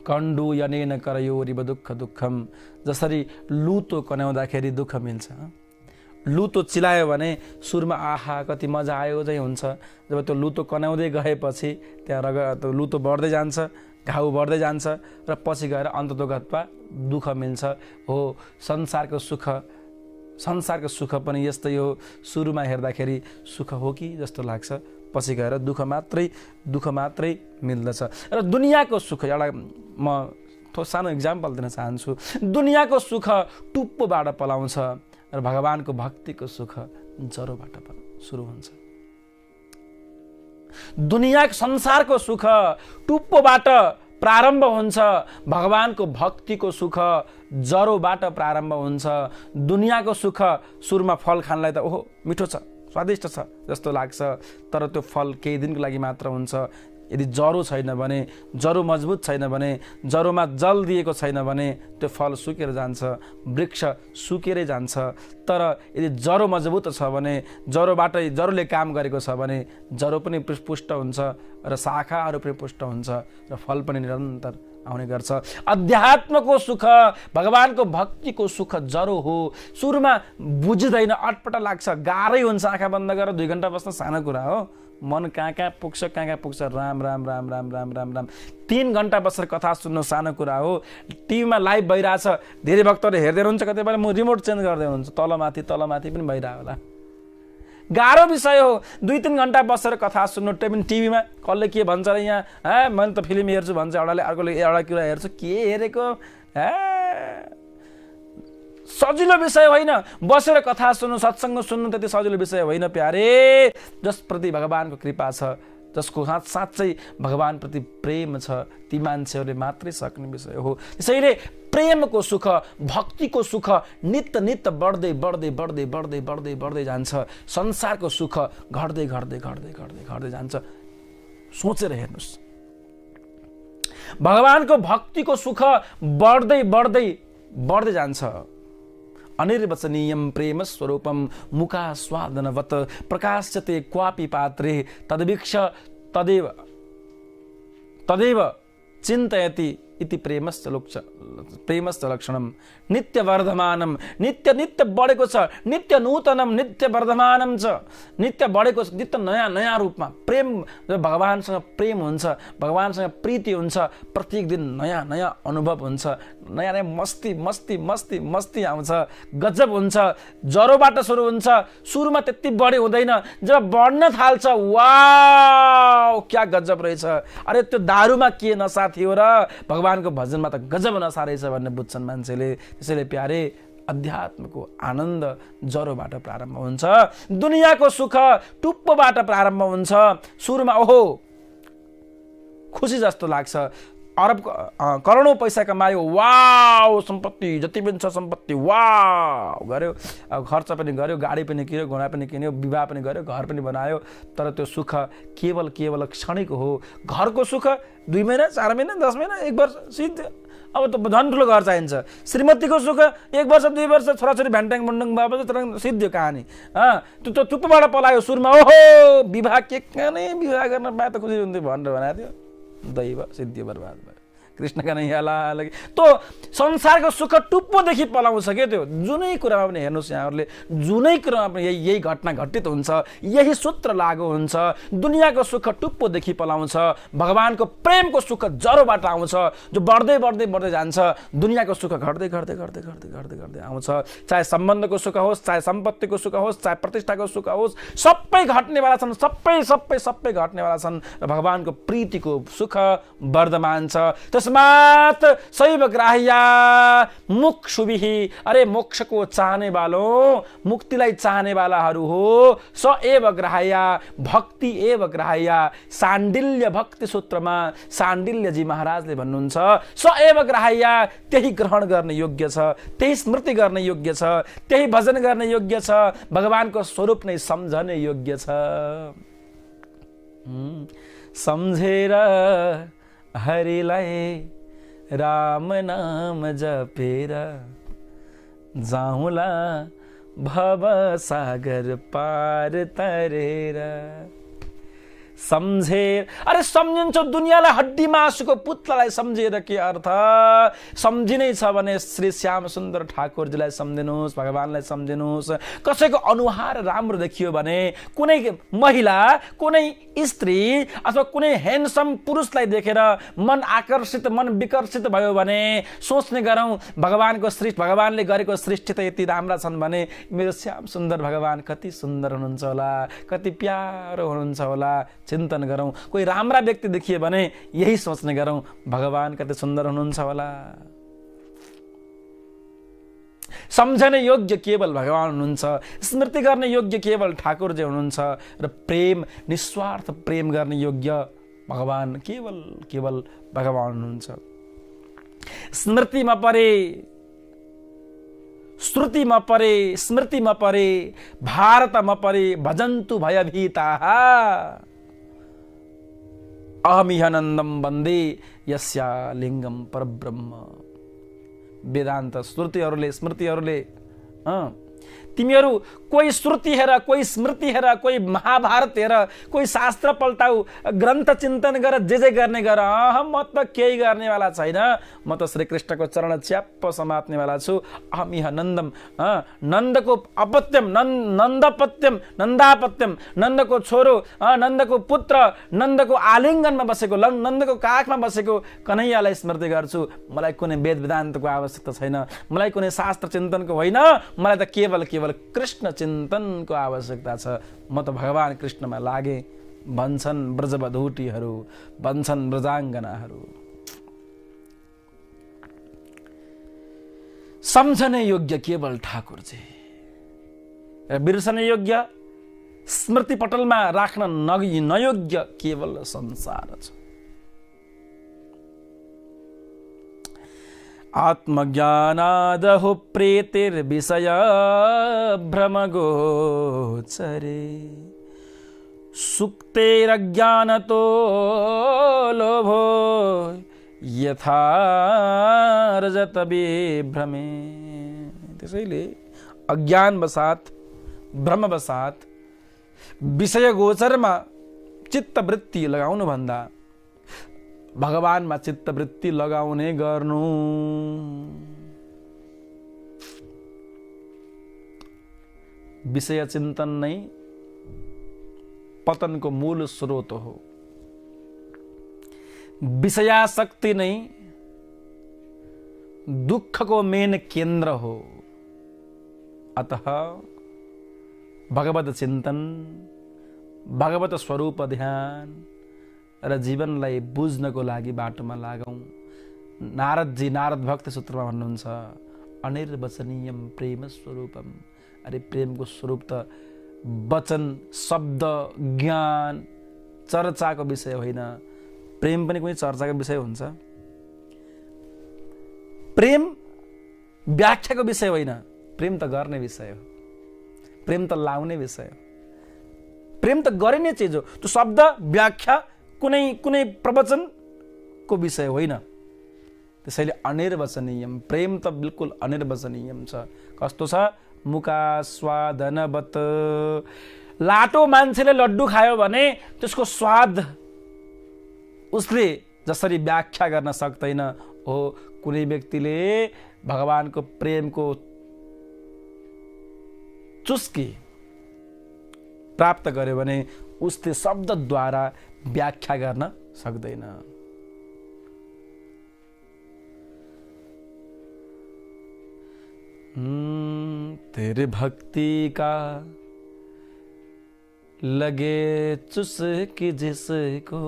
कण्डु यनेन करयोरिव दुःख दुःखम। जसरी लुतो कन्याउँदाखेरि दुःख मिल्छ, लुतो चिलायो भने सुरमा आहा कति मजा आयो चाहिँ हुन्छ। जब त्यो लुतो कन्याउँदै गएपछि त्यहाँ त्यो लुतो बढ्दै जान्छ, घाउ बढ्दै जान्छ र पछि गएर अन्ततोगतमा दुःख मिल्छ। हो, संसारको सुख पनि यस्तै हो। सुरुमा हेर्दाखेरि सुख हो कि जस्तो लाग्छ, पछि गएर दुःख मात्रै मिल्दछ। र दुनियाँको सुख, एउटा म सानो इक्जाम्पल दिन चाहन्छु। दुनियाँको सुख टुप्पोबाट पलाउँछ र भगवानको भक्तिको सुख जरोबाट सुरु हुन्छ। संसारको सुख टुप्पोबाट प्रारम्भ हुन्छ, भगवानको भक्तिको सुख जरोबाट प्रारम्भ हुन्छ। दुनियाँको सुख सुरुमा फल खानलाई त ओहो मिठो छ, स्वादिष्ट छ जस्तो लाग्छ, तर त्यो फल केही दिनको लागि मात्र हुन्छ। यदि जरो छैन भने, जरो मजबुत छैन भने, जरोमा जल दिएको छैन भने त्यो फल सुकेर जान्छ, वृक्ष सुकेरै जान्छ। तर यदि जरो मजबुत छ भने, जरोले काम गरेको छ भने जरो पनि पुष्ट हुन्छ र शाखाहरू पनि पुष्ट हुन्छ र फल पनि निरन्तर आउने गर्छ। अध्यात्मको सुख, भगवानको भक्तिको सुख जरो हो। सुरुमा बुझ्दैन, अटपट लाग्छ, गाह्रै हुन्छ। आँखा बन्द गरेर 2 घण्टा बस्न सानो कुरा हो। मन कहाँ पुग्छ, राम राम राम राम राम राम राम। 3 घण्टा बसेर कथा सुन्नु सानो कुरा हो। टिभीमा लाइभ भइरहेछ, धेरै भक्तहरूले हेर्दै हुनुहुन्छ, कतिपय म रिमोट चेन्ज गर्दै हुन्छु, तलमाथि पनि भइरह होला। गाह्रो विषय हो। 2-3 घण्टा बसेर कथा सुन्नु। टिभीमा कसले के भन्छ र यहाँ मैले त फिल्म हेर्छु भन्छ एउटाले, अर्कोले एउटा कुरा हेर्छु, के हेरेको सजिलो विषय होइन। बसेर कथा सुन्नु, सत्सङ्ग सुन्नु त्यति सजिलो विषय होइन प्यारे। जसप्रति भगवानको कृपा छ, जसको साँच्चै भगवानप्रति प्रेम छ, ती मान्छेहरूले मात्रै सक्ने विषय हो। त्यसैले प्रेमको सुख, भक्तिको सुख नित्य बढ्दै जान्छ। संसारको सुख घट्दै जान्छ। सोचेर हेर्नुहोस्, भगवानको भक्तिको सुख बढ्दै जान्छ। अनिर्वचनीयं प्रेम स्वरूपम मुखास्वादनवत् प्रकाश्यते क्वापि पात्रे तद्वीक्ष तदेव चिन्तयति इति प्रेमस्य लक्षणम। नित्य वर्धमानम, नित्य बढेको छ, नित्य नूतनम, नित्य वर्धमानम छ, नित्य बढेको छ, नित्य नयाँ रूपमा प्रेम। भगवानसँग प्रेम हुन्छ, भगवानसँग प्रीति हुन्छ, प्रत्येक दिन नयाँ अनुभव हुन्छ, नयाँ मस्ती आउँछ, गजब हुन्छ। जरोबाट सुरु हुन्छ, सुरुमा त्यति बढी हुँदैन, जब बढ्न थाल्छ वाउ क्या गजब रहेछ, अरे त्यो दारूमा के नशा थियो र भगवानको भजनमा त गजब नशा रहेछ भन्ने बुझ्छन् मान्छेले। त्यसैले प्यारे, अध्यात्मको आनन्द जरोबाट प्रारम्भ हुन्छ। दुनियाँको सुख टुप्पोबाट प्रारम्भ हुन्छ। सुरुमा ओहो खुसी जस्तो लाग्छ, करोडौं पैसा कमायो, वाउ सम्पत्ति जति पनि छ सम्पत्ति वाउ गर्यो, खर्च पनि गर्यो, गाडी पनि किन्यो, घोडा पनि किन्यो, विवाह पनि गर्यो, घर पनि बनायो। तर त्यो सुख केवल क्षणिक हो। घरको सुख 2 महिना, 4 महिना, 10 महिना, 1 वर्ष सिद्ध। अब त झन् ठुलो घर चाहिन्छ। श्रीमतीको सुख 1 वर्ष 2 वर्ष, छोराछोरी भ्यान्ट्याङ मुन्डुङ भएपछि तर सिद्धियो कहानी। त्यो टुप्पोबाट पलायो। सुरुमा ओहो विवाह के विवाह गर्न पाए त खुसी हुन्थ्यो भनेर भनेको थियो, दैव सिद्धियो, बर्बाद भयो। कृष्ण कन्हैया लाल की। तो संसारको सुख टुप्पोदेखि पलाउँछ के त्यो। जुनै कुरामा पनि हेर्नुहोस् यहाँहरूले, जुनै कुरामा पनि यही घटना घटित हुन्छ, यही सूत्र लागू हुन्छ। दुनियाँको सुख टुप्पोदेखि पलाउँछ, भगवानको प्रेमको सुख जरोबाट आउँछ, जो बढ्दै बढ्दै बढ्दै जान्छ। दुनियाँको सुख घट्दै घट्दै घट्दै घट्दै घट्दै घट्दै आउँछ। चाहे सम्बन्धको सुख होस्, चाहे सम्पत्तिको सुख होस्, चाहे प्रतिष्ठाको सुख होस्, सबै घट्नेवाला छन्, सबै घट्नेवाला छन्। र भगवानको प्रीतिको सुख वर्धमान छ। तस्मात् शैव ग्राह्या मुक्षुभिः, अरे मोक्षको चाहनेवालो, मुक्तिलाई चाहनेवालाहरू हो। स एव ग्राह्या, भक्ति एव ग्राह्या। साण्डिल्य भक्ति सूत्रमा साण्डिल्यजी महाराजले भन्नुहुन्छ स एव ग्राह्या, त्यही ग्रहण गर्ने योग्य छ, त्यही स्मृति गर्ने योग्य छ, त्यही भजन गर्ने योग्य छ, भगवानको स्वरूप नै सम्झने योग्य छ। सम्झेर हरिलाई राम नाम जपेर, जाउँला भव सागर पार तरेर। सम्झेर, अरे सम्झिन्छ दुनियाँलाई हड्डी मासुको पुतलालाई सम्झेर के अर्थ? सम्झिनै छ भने श्री श्याम सुन्दर ठाकुरजीलाई सम्झिनुहोस्, भगवानलाई सम्झिनुहोस्। कसैको अनुहार राम्रो देखियो भने, कुनै महिला, कुनै स्त्री अथवा कुनै ह्यान्डसम पुरुषलाई देखेर मन आकर्षित, मन विकर्षित भयो भने सोच्ने गरौँ भगवानको सृष्टि, भगवानले गरेको सृष्टि त यति राम्रा छन् भने मेरो श्याम सुन्दर भगवान कति सुन्दर हुनुहुन्छ होला, कति प्यारो हुनुहुन्छ होला। चिन्तन गरौँ। कोही राम्रा व्यक्ति देखिए भने यही सोच्ने गरौँ भगवान कति सुन्दर हुनुहुन्छ होला। सम्झने योग्य केवल भगवान हुनुहुन्छ, स्मृति गर्ने योग्य केवल ठाकुरजी हुनुहुन्छ, र प्रेम, निस्वार्थ प्रेम गर्ने योग्य भगवान केवल भगवान हुनुहुन्छ। स्मृतिमा परे, श्रुतिमा परे, स्मृतिमा परे, भारतमा परे, भजन्तु भयभीताः, अहमिहानन्दम वन्दे यस्या लिङ्गम परब्रह्म। वेदान्त श्रुतिहरूले, स्मृतिहरूले, तिमीहरू कोही श्रुति हेर, कोही स्मृति हेर, कोही महाभारत हेर, कोही शास्त्र पल्टाऊ, ग्रन्थ चिन्तन गर, जे गर्ने गर। म त केही गर्नेवाला छैन, म त श्रीकृष्णको चरण च्याप्प समात्नेवाला छु। अहमिह नन्दम, नन्दको अपत्यम, नन्दपत्यम, नन्दापत्यम, नन्दको छोरो, नन्दको पुत्र, नन्दको आलिङ्गनमा बसेको, नन्दको काखमा बसेको कन्हैयालाई स्मृति गर्छु। मलाई कुनै वेद वेदान्तको आवश्यकता छैन, मलाई कुनै शास्त्र चिन्तनको होइन, मलाई त केवल कृष्ण चिन्तनको आवश्यकता छ। म त भगवान कृष्णमा लागे भन्छन् ब्रजवधूटीहरू, भन्छन् ब्रजाङ्गनाहरू। सम्झने योग्य केवल ठाकुरजी, र बिर्सने योग्य, स्मृति पटलमा राख्न नयोग्य केवल संसार छ। आत्मज्ञानादहो प्रीतिर्विषय भ्रमगोचरे, सुक्तेरज्ञानतो लोभो यथा रजत विभ्रमे। त्यसैले अज्ञानवसात, भ्रमवसात विषय गोचरमा चित्तवृत्ति लगाउनुभन्दा भगवानमा चित्तवृत्ति लगाउने गर्नु। विषय चिन्तन नै पतनको मूल स्रोत हो, विषयाशक्ति नै दुःखको मेन केन्द्र हो। अतः भगवत चिन्तन, भगवत स्वरूप ध्यान र जीवनलाई बुझ्नको लागि बाटोमा लागौं। नारदजी नारद भक्ति सूत्रमा भन्नुहुन्छ अनिर्वचनीयम प्रेम स्वरूपम। अरे प्रेमको स्वरूप त वचन, शब्द, ज्ञान, चर्चाको विषय होइन। प्रेम पनि कुनै चर्चाको विषय हुन्छ? प्रेम व्याख्याको विषय होइन, प्रेम त गर्ने विषय हो, प्रेम त लाउने विषय हो, प्रेम त गरिने चिज हो। त्यो शब्द, व्याख्या, कुनै प्रवचनको विषय होइन। त्यसैले अनिर्वचनीयम, प्रेम त बिल्कुल अनिर्वचनीयम छ। कस्तो छ? मुकास्वादनवत। लाटो मान्छेले लड्डु खायो भने त्यसको स्वाद उसले जसरी व्याख्या गर्न सक्दैन हो कुनै व्यक्तिले भगवानको प्रेमको चुस्की प्राप्त गर्यो भने उसले शब्दद्वारा व्याख्या गर्न सक्दैन। तेरे भक्ति का लगे चुस्की जिसको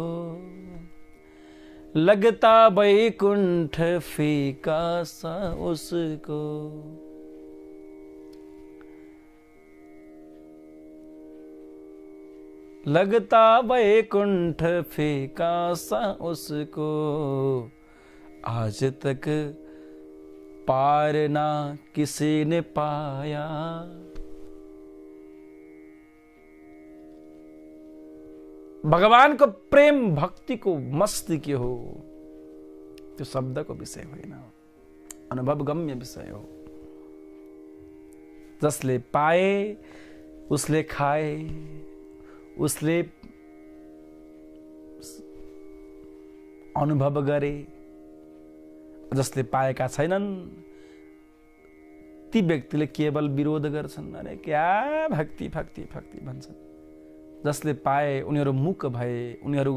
लगता वैकुंठ फीका सा उसको। लगता वैकुंठ फीका सा उसको आज तक पार ना किसी ने पाया। भगवानको प्रेम भक्तिको मस्ती के हो त्यो शब्दको विषय होइन, अनुभव गम्य विषय हो। जसले पाए उसले खाए, उसले अनुभव गरे, जसले पाएका छैनन् ती व्यक्तिले केवल विरोध गर्छन्। अरे क्या भक्ति भक्ति भक्ति भन्छन्। जसले पाए उनीहरू मूक भए, उनीहरू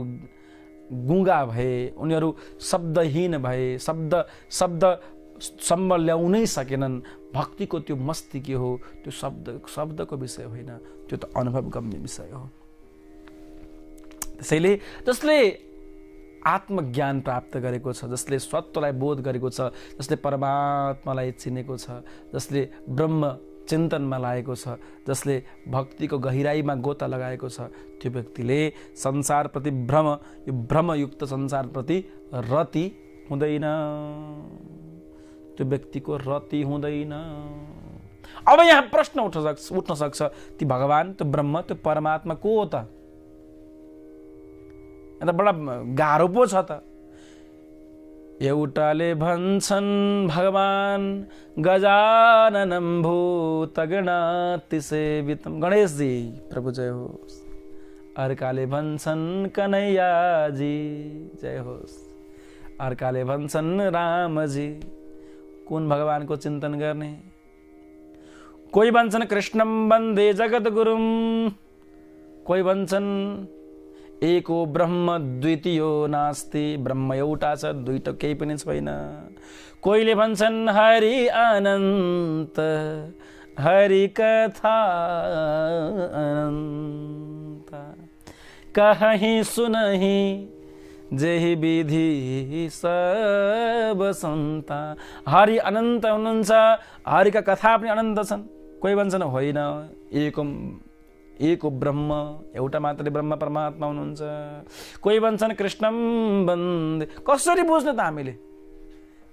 गुङ्गा भए, उनीहरू शब्दहीन भए, शब्दसम्म ल्याउनै सकेनन्। भक्तिको त्यो मस्ती के हो त्यो शब्दको विषय होइन, त्यो त अनुभव गम्य विषय हो। त्यसैले जसले आत्मज्ञान प्राप्त गरेको छ, जसले सत्यलाई बोध गरेको छ, जसले परमात्मालाई चिनेको छ, जसले ब्रह्म चिन्तनमा लागेको छ, जसले भक्तिको गहिराईमा गोता लगाएको छ, त्यो व्यक्तिले संसारप्रति भ्रम, यो भ्रमयुक्त संसारप्रति रति हुँदैन। त्यो व्यक्तिको रति हुँदैन। अब यहाँ प्रश्न उठ्न सक्छ ती भगवान, त्यो ब्रह्म, त्यो परमात्मा को हो त? यहाँ त बडा गाह्रो पो छ त। एउटाले भन्छन् भगवान गजाननं भूतगणाति सेवितम्, गणेशजी प्रभु जय होस्। अर्काले भन्छन् कन्हैयाजी जय होस्। अर्काले भन्छन् रामजी। कुन भगवानको चिन्तन गर्ने? कोही भन्छन् कृष्णं वन्दे जगद्गुरुं, कोही भन्छन् एको ब्रह्म द्वितीयो नास्ति, ब्रह्म एउटा छ दुईटा केही पनि छैन। कोहीले भन्छन् हरि अनन्त, हरि कथा अनन्त, कहीं सुनहि जेहि विधि सब संता। हरि अनन्त हुनुहुन्छ, हरिका कथा पनि अनन्त छन्। कोही भन्छन् होइन, एको ब्रह्म, एउटा मात्रै ब्रह्म परमात्मा हुनुहुन्छ। कोही भन्छन् कृष्णं वन्दे। कसरी बुझ्ने त हामीले?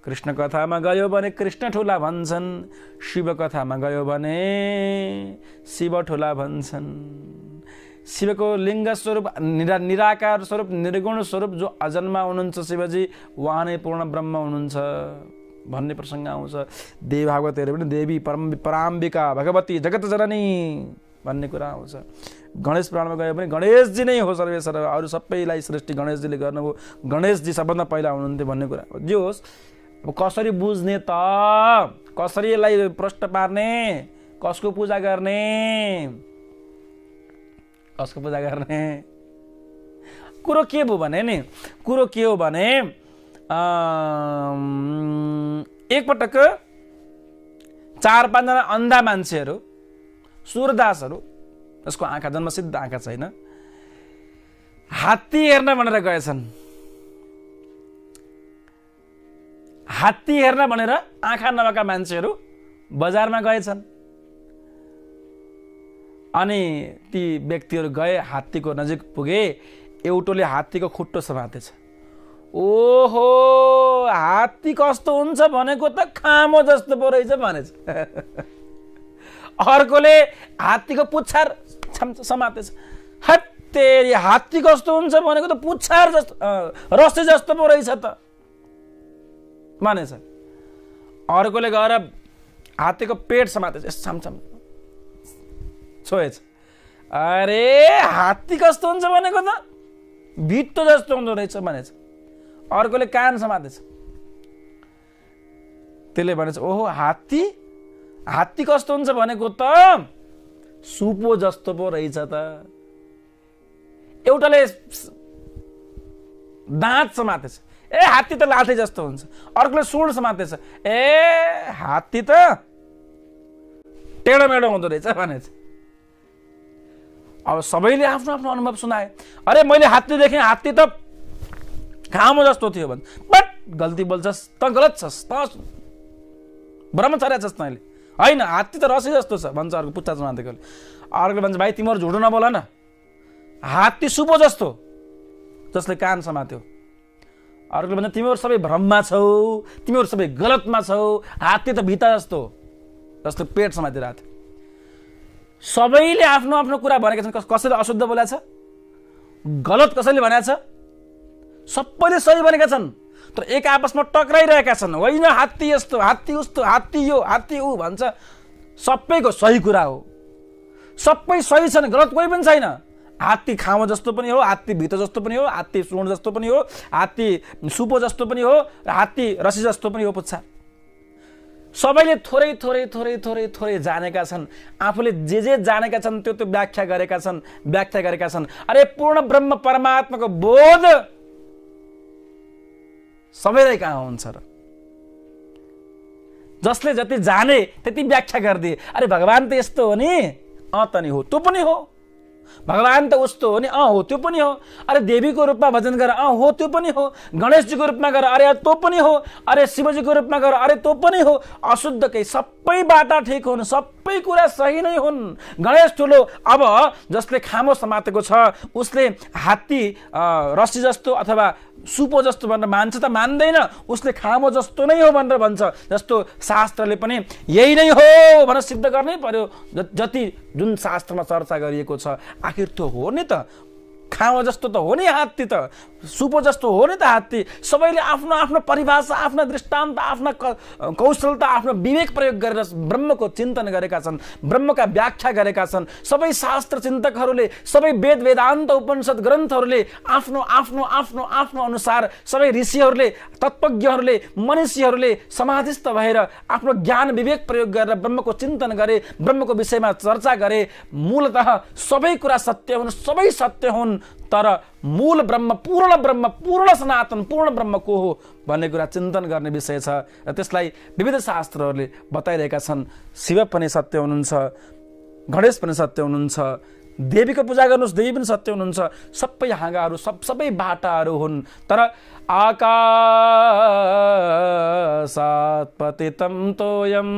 कृष्ण कथामा गयो भने कृष्ण ठुला भन्छन्, शिव कथामा गयो भने शिव ठुला भन्छन्। शिवको लिङ्ग स्वरूप निराकार स्वरूप, निर्गुण स्वरूप जो अजन्मा हुनुहुन्छ शिवजी, उहाँ नै पूर्ण ब्रह्म हुनुहुन्छ भन्ने प्रसङ्ग आउँछ। देवी भागवत हेऱ्यो भने देवी पराम्बिका भगवती जगत जननी भन्ने कुरा आउँछ। गणेश पुराणमा गयो भने गणेशजी नै हो सर्वेश्वर, अरू सबैलाई सृष्टि गणेशजीले गर्नुभयो, गणेशजी सबभन्दा पहिला हुनुहुन्थ्यो भन्ने कुरा हो। जे होस्, अब कसरी बुझ्ने त? कसरी यसलाई प्रश्न पार्ने? कसको पूजा गर्ने? कसको पूजा गर्ने? कुरो के भयो भने नि, कुरो के हो भने एकपटक 4-5 जना अन्धा मान्छेहरू, सूरदासहरू, जसको आँखा जन्मसिद्ध आँखा छैन, हात्ती हेर्न भनेर गएछन्। हात्ती हेर्न भनेर आँखा नभएका मान्छेहरू बजारमा गएछन्। अनि ती व्यक्तिहरू गए, हात्तीको नजिक पुगे, एउटोले हात्तीको खुट्टो समातेछ। ओहो, हात्ती कस्तो हुन्छ भनेको त खामो जस्तो पो रहेछ भनेछ। अर्कोले हात्तीको पुच्छार समातेछ। हत्तेरी, हात्ती कस्तो हुन्छ भनेको त पुच्छार जस्तो, रस्सी जस्तो पो रहेछ त भनेछ। अर्कोले गएर हात्तीको पेट समातेछ, छमछम छोएछ। अरे हात्ती कस्तो हुन्छ भनेको त भित्तो जस्तो हुँदो रहेछ भनेछ। अर्कोले कान समातेछ। त्यसले भनेछ ओहो हात्ती हात्ती कस्तो हुन्छ भनेको त सुपो जस्तो पो रहेछ त। एउटाले दाँत समातेछ, ए हात्ती त लाठे जस्तो हुन्छ। अर्कोले सुँड समातेछ, ए हात्ती त टेढो मेढो हुँदो रहेछ भनेछ। अब सबैले आफ्नो आफ्नो अनुभव सुनाए। अरे मैले हात्ती देखेँ, हात्ती त खामो जस्तो थियो भन्छ। बट गल्ती बोल्छस् त, गलत छस् त, ब्रह्मचर्य छस् तैँले। होइन हात्ती त रसी जस्तो छ भन्छ अर्को पुच्चा समातेकोले। अर्कोले भन्छ भाइ तिमीहरू झुटो नबोल न, हात्ती सुपो जस्तो, जसले कान समात्यो। अर्कोले भन्छ तिमीहरू सबै भ्रममा छौ, तिमीहरू सबै गलतमा छौ, हात्ती त भित्ता जस्तो, जस्तो पेट समातिरहेको थियो। सबैले आफ्नो आफ्नो कुरा भनेका छन्। कसैले अशुद्ध बोलेको छ, गलत कसैले भनेको छ, सबैले सही भनेका छन्। तर एक आपसमा टक्राइरहेका छन्। होइन हात्ती यस्तो, हात्ती उस्तो, हात्ती यो, हात्ती ऊ भन्छ। सबैको सही कुरा हो, सबै सही छन्, गलत कोही पनि छैन। हात्ती खामो जस्तो पनि हो, हात्ती भित्तो जस्तो पनि हो, हात्ती सुँड जस्तो पनि हो, हात्ती सुपो जस्तो पनि हो, र हात्ती रसी जस्तो पनि हो। पुच्छा सबैले थोरै थोरै थोरै थोरै थोरै जानेका छन्। आफूले जे जानेका छन् त्यो व्याख्या गरेका छन्। अरे पूर्ण ब्रह्म परमात्माको बोध सबैलाई कहाँ हुन्छ र? जसले जति जाने त्यति व्याख्या गरिदिए। अरे भगवान त यस्तो हो नि, त नि हो, त्यो पनि हो। भगवान त उस्तो हो नि, हो त्यो पनि हो। अरे देवीको रूपमा भजन गर, हो त्यो पनि हो। गणेशजीको रूपमा गर, अरे त्यो पनि हो। अरे शिवजीको रूपमा गर, अरे त्यो पनि हो। अशुद्ध केही, सबै बाटा ठिक हुन्, सबै कुरा सही नै हुन्। गणेश ठुलो। अब जसले खामो समातेको छ उसले हात्ती रस्सी जस्तो अथवा सुपो जस्तो भनेर मान्छ त मान्दैन, उसले खामो जस्तो नै हो भनेर भन्छ। जस्तो शास्त्रले पनि यही नै हो भनेर सिद्ध गर्नै पर्यो। जति जुन शास्त्रमा चर्चा गरिएको छ आखिर त्यो हो नि त। खामो जस्तो त हो नि हात्ती, त सुपो जस्तो हो नि त हात्ती। सबैले आफ्नो आफ्नो परिभाषा, आफ्ना दृष्टान्त, आफ्ना कौशलता, आफ्नो विवेक प्रयोग गरेर ब्रह्मको चिन्तन गरेका छन्, ब्रह्मका व्याख्या गरेका छन्। सबै शास्त्र चिन्तकहरूले, सबै वेद वेदान्त उपनिषद ग्रन्थहरूले आफ्नो आफ्नो आफ्नो आफ्नो अनुसार, सबै ऋषिहरूले, तत्त्वज्ञहरूले, मनीषीहरूले समाधिस्थ भएर आफ्नो ज्ञान विवेक प्रयोग गरेर ब्रह्मको चिन्तन गरे, ब्रह्मको विषयमा चर्चा गरे। मूलतः सबै कुरा सत्य हुन्, सबै सत्य हुन्, तर मूल ब्रह्म, पूर्ण सनातन पूर्ण ब्रह्म को हो भन्ने कुरा चिन्तन गर्ने विषय छ। र त्यसलाई विविध शास्त्रहरूले बताइरहेका छन्। शिव पनि सत्य हुनुहुन्छ, गणेश पनि सत्य हुनुहुन्छ, देवीको पूजा गर्नुहोस्, देवी पनि सत्य हुनुहुन्छ। सबै हाँगाहरू, सबै बाटाहरू हुन्। तर आकाशात् पतितं तोयं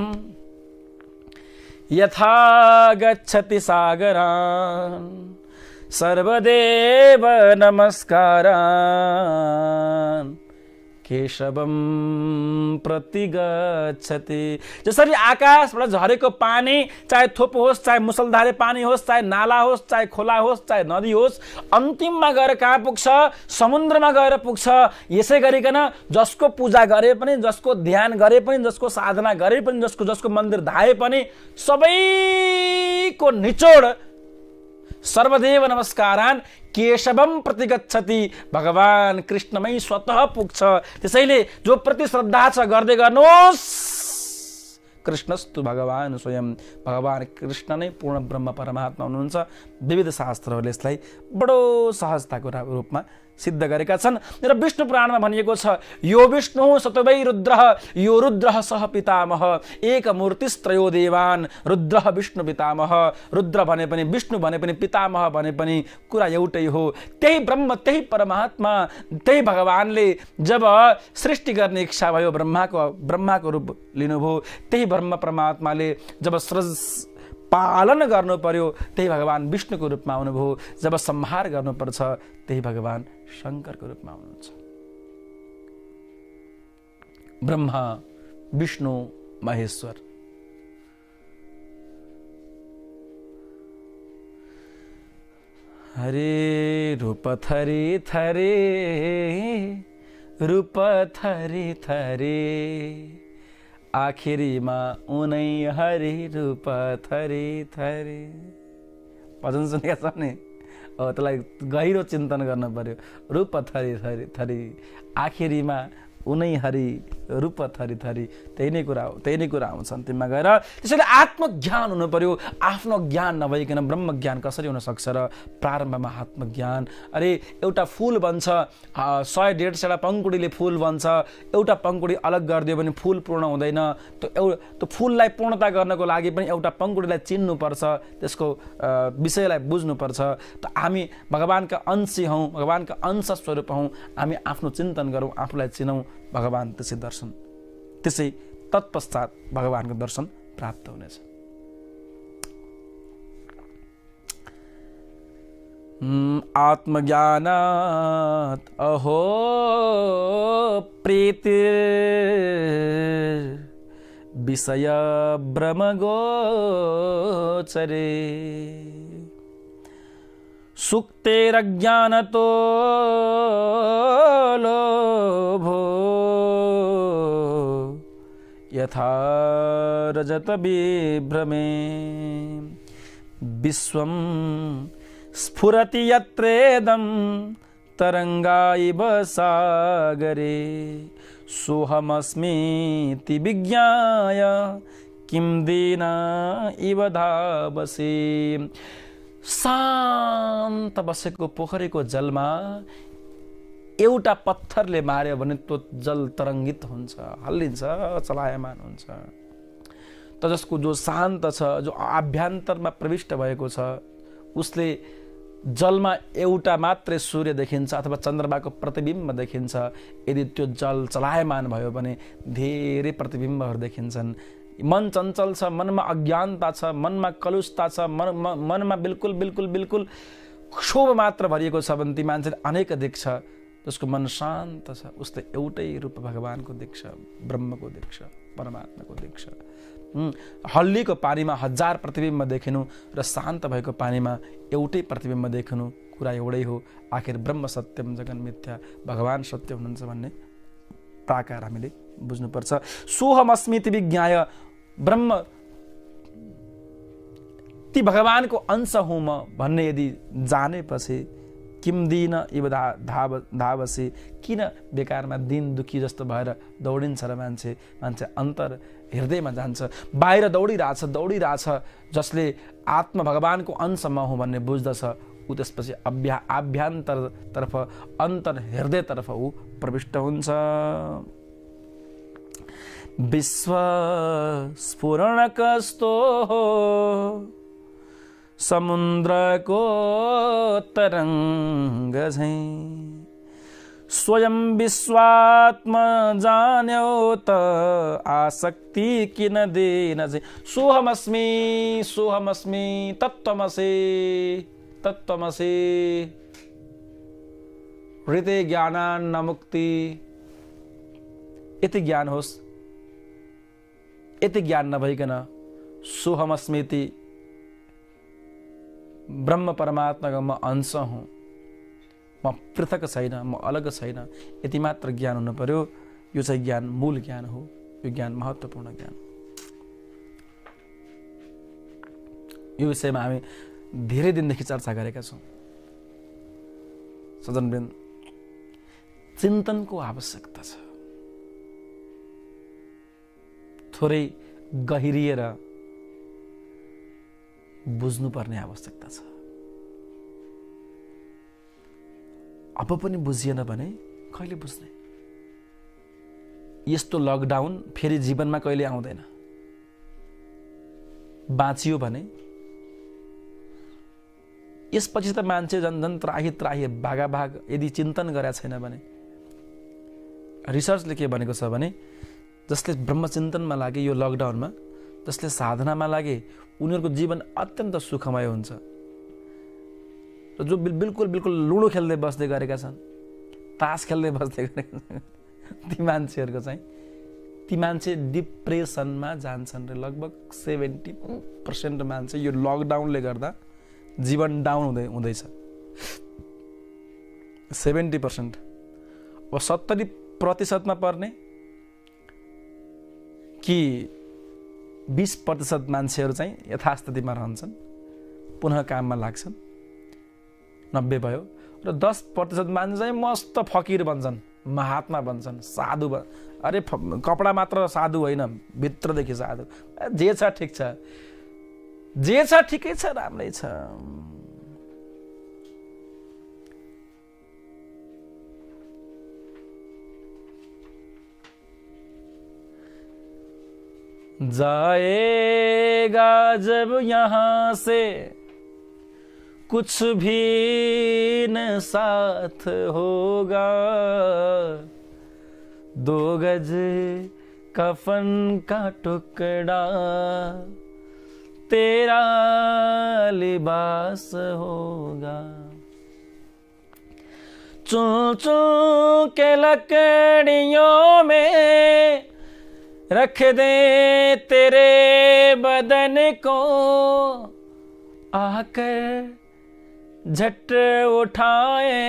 यथा गच्छति सागरान् सर्वदेव नमस्कारान् केशवं प्रतिगच्छति। जसरी आकाशबाट झरेको पानी, चाहे थोपो होस्, चाहे मुसलधारे पानी होस्, चाहे नाला होस्, चाहे खोला होस्, चाहे नदी होस्, अन्तिममा गएर कहाँ पुग्छ? समुद्रमा गएर पुग्छ। यसै गरिकन जसको पूजा गरे पनि, जसको ध्यान गरे पनि, जसको साधना गरे पनि, जसको मन्दिर धाए पनि, सबैको निचोड सर्वदेव नमस्कारान् केशवम प्रतिगच्छति, भगवान कृष्णमै स्वतः पुग्छ। त्यसैले जो प्रति श्रद्धा छ गर्दै गर्नुहोस्। कृष्णस्तु भगवान स्वयं, भगवान कृष्ण नै पूर्ण ब्रह्म परमात्मा हुनुहुन्छ। विविध शास्त्रहरूले यसलाई बडो सहजताको रूपमा सिद्ध गरेका छन्। र विष्णु पुराणमा भनिएको छ यो विष्णु सतवै रुद्रः यो रुद्रः सह पितामह एक मूर्तिस्त्रयो देवान् रुद्रः विष्णु पितामह। रुद्र भने पनि, विष्णु भने पनि, पितामह भने पनि कुरा एउटै हो। त्यही ब्रह्म, त्यही परमात्मा, त्यही भगवानले जब सृष्टि गर्ने इच्छा भयो, ब्रह्माको रूप लिनुभयो। त्यही ब्रह्म परमात्माले जब पालन गर्नु पर्यो, त्यही भगवान विष्णुको रूपमा आउनुभयो। जब संहार गर्नुपर्छ त्यही भगवान शङ्करको रूपमा आउनुहुन्छ। ब्रह्मा विष्णु महेश्वर। हरे रूप थरी थरे, रूप थरी थरे, आखिरीमा उनै हरि रूप थरी थरी। भजन सुनेका छ नि, त्यसलाई गहिरो चिन्तन गर्न पर्यो। रूप थरी थरी थरी आखिरीमा उनै हरि रूप थरी थरी, त्यही नै कुरा आउँछ अन्तिममा गएर। त्यसैले आत्मज्ञान हुनु पर्यो। आफ्नो ज्ञान नभइकन ब्रह्म ज्ञान कसरी हुन सक्छ र? प्रारम्भमा आत्मज्ञान। अरे एउटा फुल बन्छ, 100-150 पङ्कुडीले फुल बन्छ, एउटा पङ्कुडी अलग गरिदियो भने फुल पूर्ण हुँदैन। त्यो फुललाई पूर्णता गर्नको लागि पनि एउटा पङ्कुडीलाई चिन्नुपर्छ, त्यसको विषयलाई बुझ्नुपर्छ। त हामी भगवानका अंशी हौँ, भगवानका अंश स्वरूप हौँ। हामी आफ्नो चिन्तन गरौँ, आफूलाई चिनौँ, भगवान त्यसै दर्शन, त्यसै तत्पश्चात भगवानको दर्शन प्राप्त हुनेछ। आत्मज्ञानात् अहो प्रीति विषय ब्रह्मगोचरे सुक्तेरज्ञानतो लोभो यथा रजत विभ्रमे विश्वं स्फुरति यत्रेदं तरंगा इव सागरे सोहमस्मीति विज्ञाय किं दीना इव धावसे। शान्त बसेको पोखरीको जलमा एउटा पत्थरले मार्यो भने त्यो जल तरङ्गित हुन्छ, हल्लिन्छ, चलायमान हुन्छ। त जसको जो शान्त छ, जो आभ्यन्तरमा प्रविष्ट भएको छ, उसले जलमा एउटा मात्रै सूर्य देखिन्छ अथवा चन्द्रमाको प्रतिबिम्ब देखिन्छ। यदि त्यो जल चलायमान भयो भने धेरै प्रतिबिम्बहरू देखिन्छन्। मन चञ्चल छ, मनमा अज्ञानता छ, मनमा कलुषता छ, मनमा बिल्कुल बिल्कुल बिल्कुल क्षोभ मात्र भरिएको छ भने ती मान्छेले अनेक देख्छ। जसको मन शान्त छ उसले एउटै रूप भगवानको देख्छ, ब्रह्मको देख्छ, परमात्माको देख्छ। हल्लीको पानीमा 1000 प्रतिबिम्ब देखिनु र शान्त भएको पानीमा एउटै प्रतिबिम्ब देखिनु, कुरा एउटै हो। आखिर ब्रह्म सत्यम जगन मिथ्या, भगवान सत्य हुनुहुन्छ भन्ने प्राकार हामीले बुझ्नुपर्छ। सोहमस्मिति विज्ञाय, ब्रह्म ती भगवानको अंश हुँ म भन्ने यदि जानेपछि किम दिन इव धावसी, किन बेकारमा दिन दुखी जस्तो भएर दौडिन्छ र मान्छे अन्तर हृदयमा जान्छ। बाहिर दौडिरहेछ, जसले आत्मा भगवानको अंश म हुँ भन्ने बुझ्दछ, ऊ त्यसपछि आभ्यन्तरतर्फ अन्तर हृदयतर्फ ऊ प्रविष्ट हुन्छ। विश्व स्फुरण कस्तो हो समुद्रको तरंग झैं, स्वयं विश्वात्मा जान्यो त आसक्ति किन दिन झैं। सोहमस्मि सोहमस्मि तत्त्वमसि तत्त्वमसि हृदय ज्ञानान्न मुक्ति। यति ज्ञान होस्, यति ज्ञान नभइकन सोहमस्मिति ब्रह्म परमात्माको म अंश हुँ, म पृथक छैन, म अलग छैन, यति मात्र ज्ञान हुनु पर्यो। यो चाहिँ ज्ञान मूल ज्ञान हो, यो ज्ञान महत्त्वपूर्ण ज्ञान। यो विषयमा हामी धेरै दिनदेखि चर्चा गरेका छौँ। सज्जनवृन्द, चिन्तनको आवश्यकता छ, थोरै गहिरिएर बुझ्नुपर्ने आवश्यकता छ। अब पनि बुझिएन भने कहिले बुझ्ने? यस्तो लकडाउन फेरि जीवनमा कहिले आउँदैन। बाँचियो भने यसपछि त मान्छे झन् त्राही भागाभाग यदि चिन्तन गरेका छैन भने। रिसर्चले के भनेको छ भने जसले ब्रह्मचिन्तनमा लागे यो लकडाउनमा, जसले साधनामा लागे उनीहरूको जीवन अत्यन्त सुखमय हुन्छ। र जो बिल्कुल लुडो खेल्दै बस्दै गरेका छन्, तास खेल्दै बस्दै गरेका छन्, ती मान्छेहरूको चाहिँ ती मान्छे डिप्रेसनमा जान्छन्। र लगभग 70% मान्छे यो लकडाउनले गर्दा जीवन डाउन हुँदैछ। 70%। अब 70% पर्ने कि 20% मान्छेहरू चाहिँ यथास्थितिमा रहन्छन्, पुनः काममा लाग्छन्। 90 भयो र 10% मान्छे चाहिँ मस्त फकिर बन्छन्, महात्मा बन्छन्, साधु अरे कपडा मात्र साधु होइन, भित्रदेखि साधु। जे छ ठिक छ, जे छ ठिकै छ, राम्रै छ। जाएगा जब यहाँ से कुछ भी न साथ होगा, 2 गज कफन का टुकड़ा तेरा लिबास होगा। चुन चुन के लकड़ियों में रख दे तेरे बदन को, आकर झट उठाए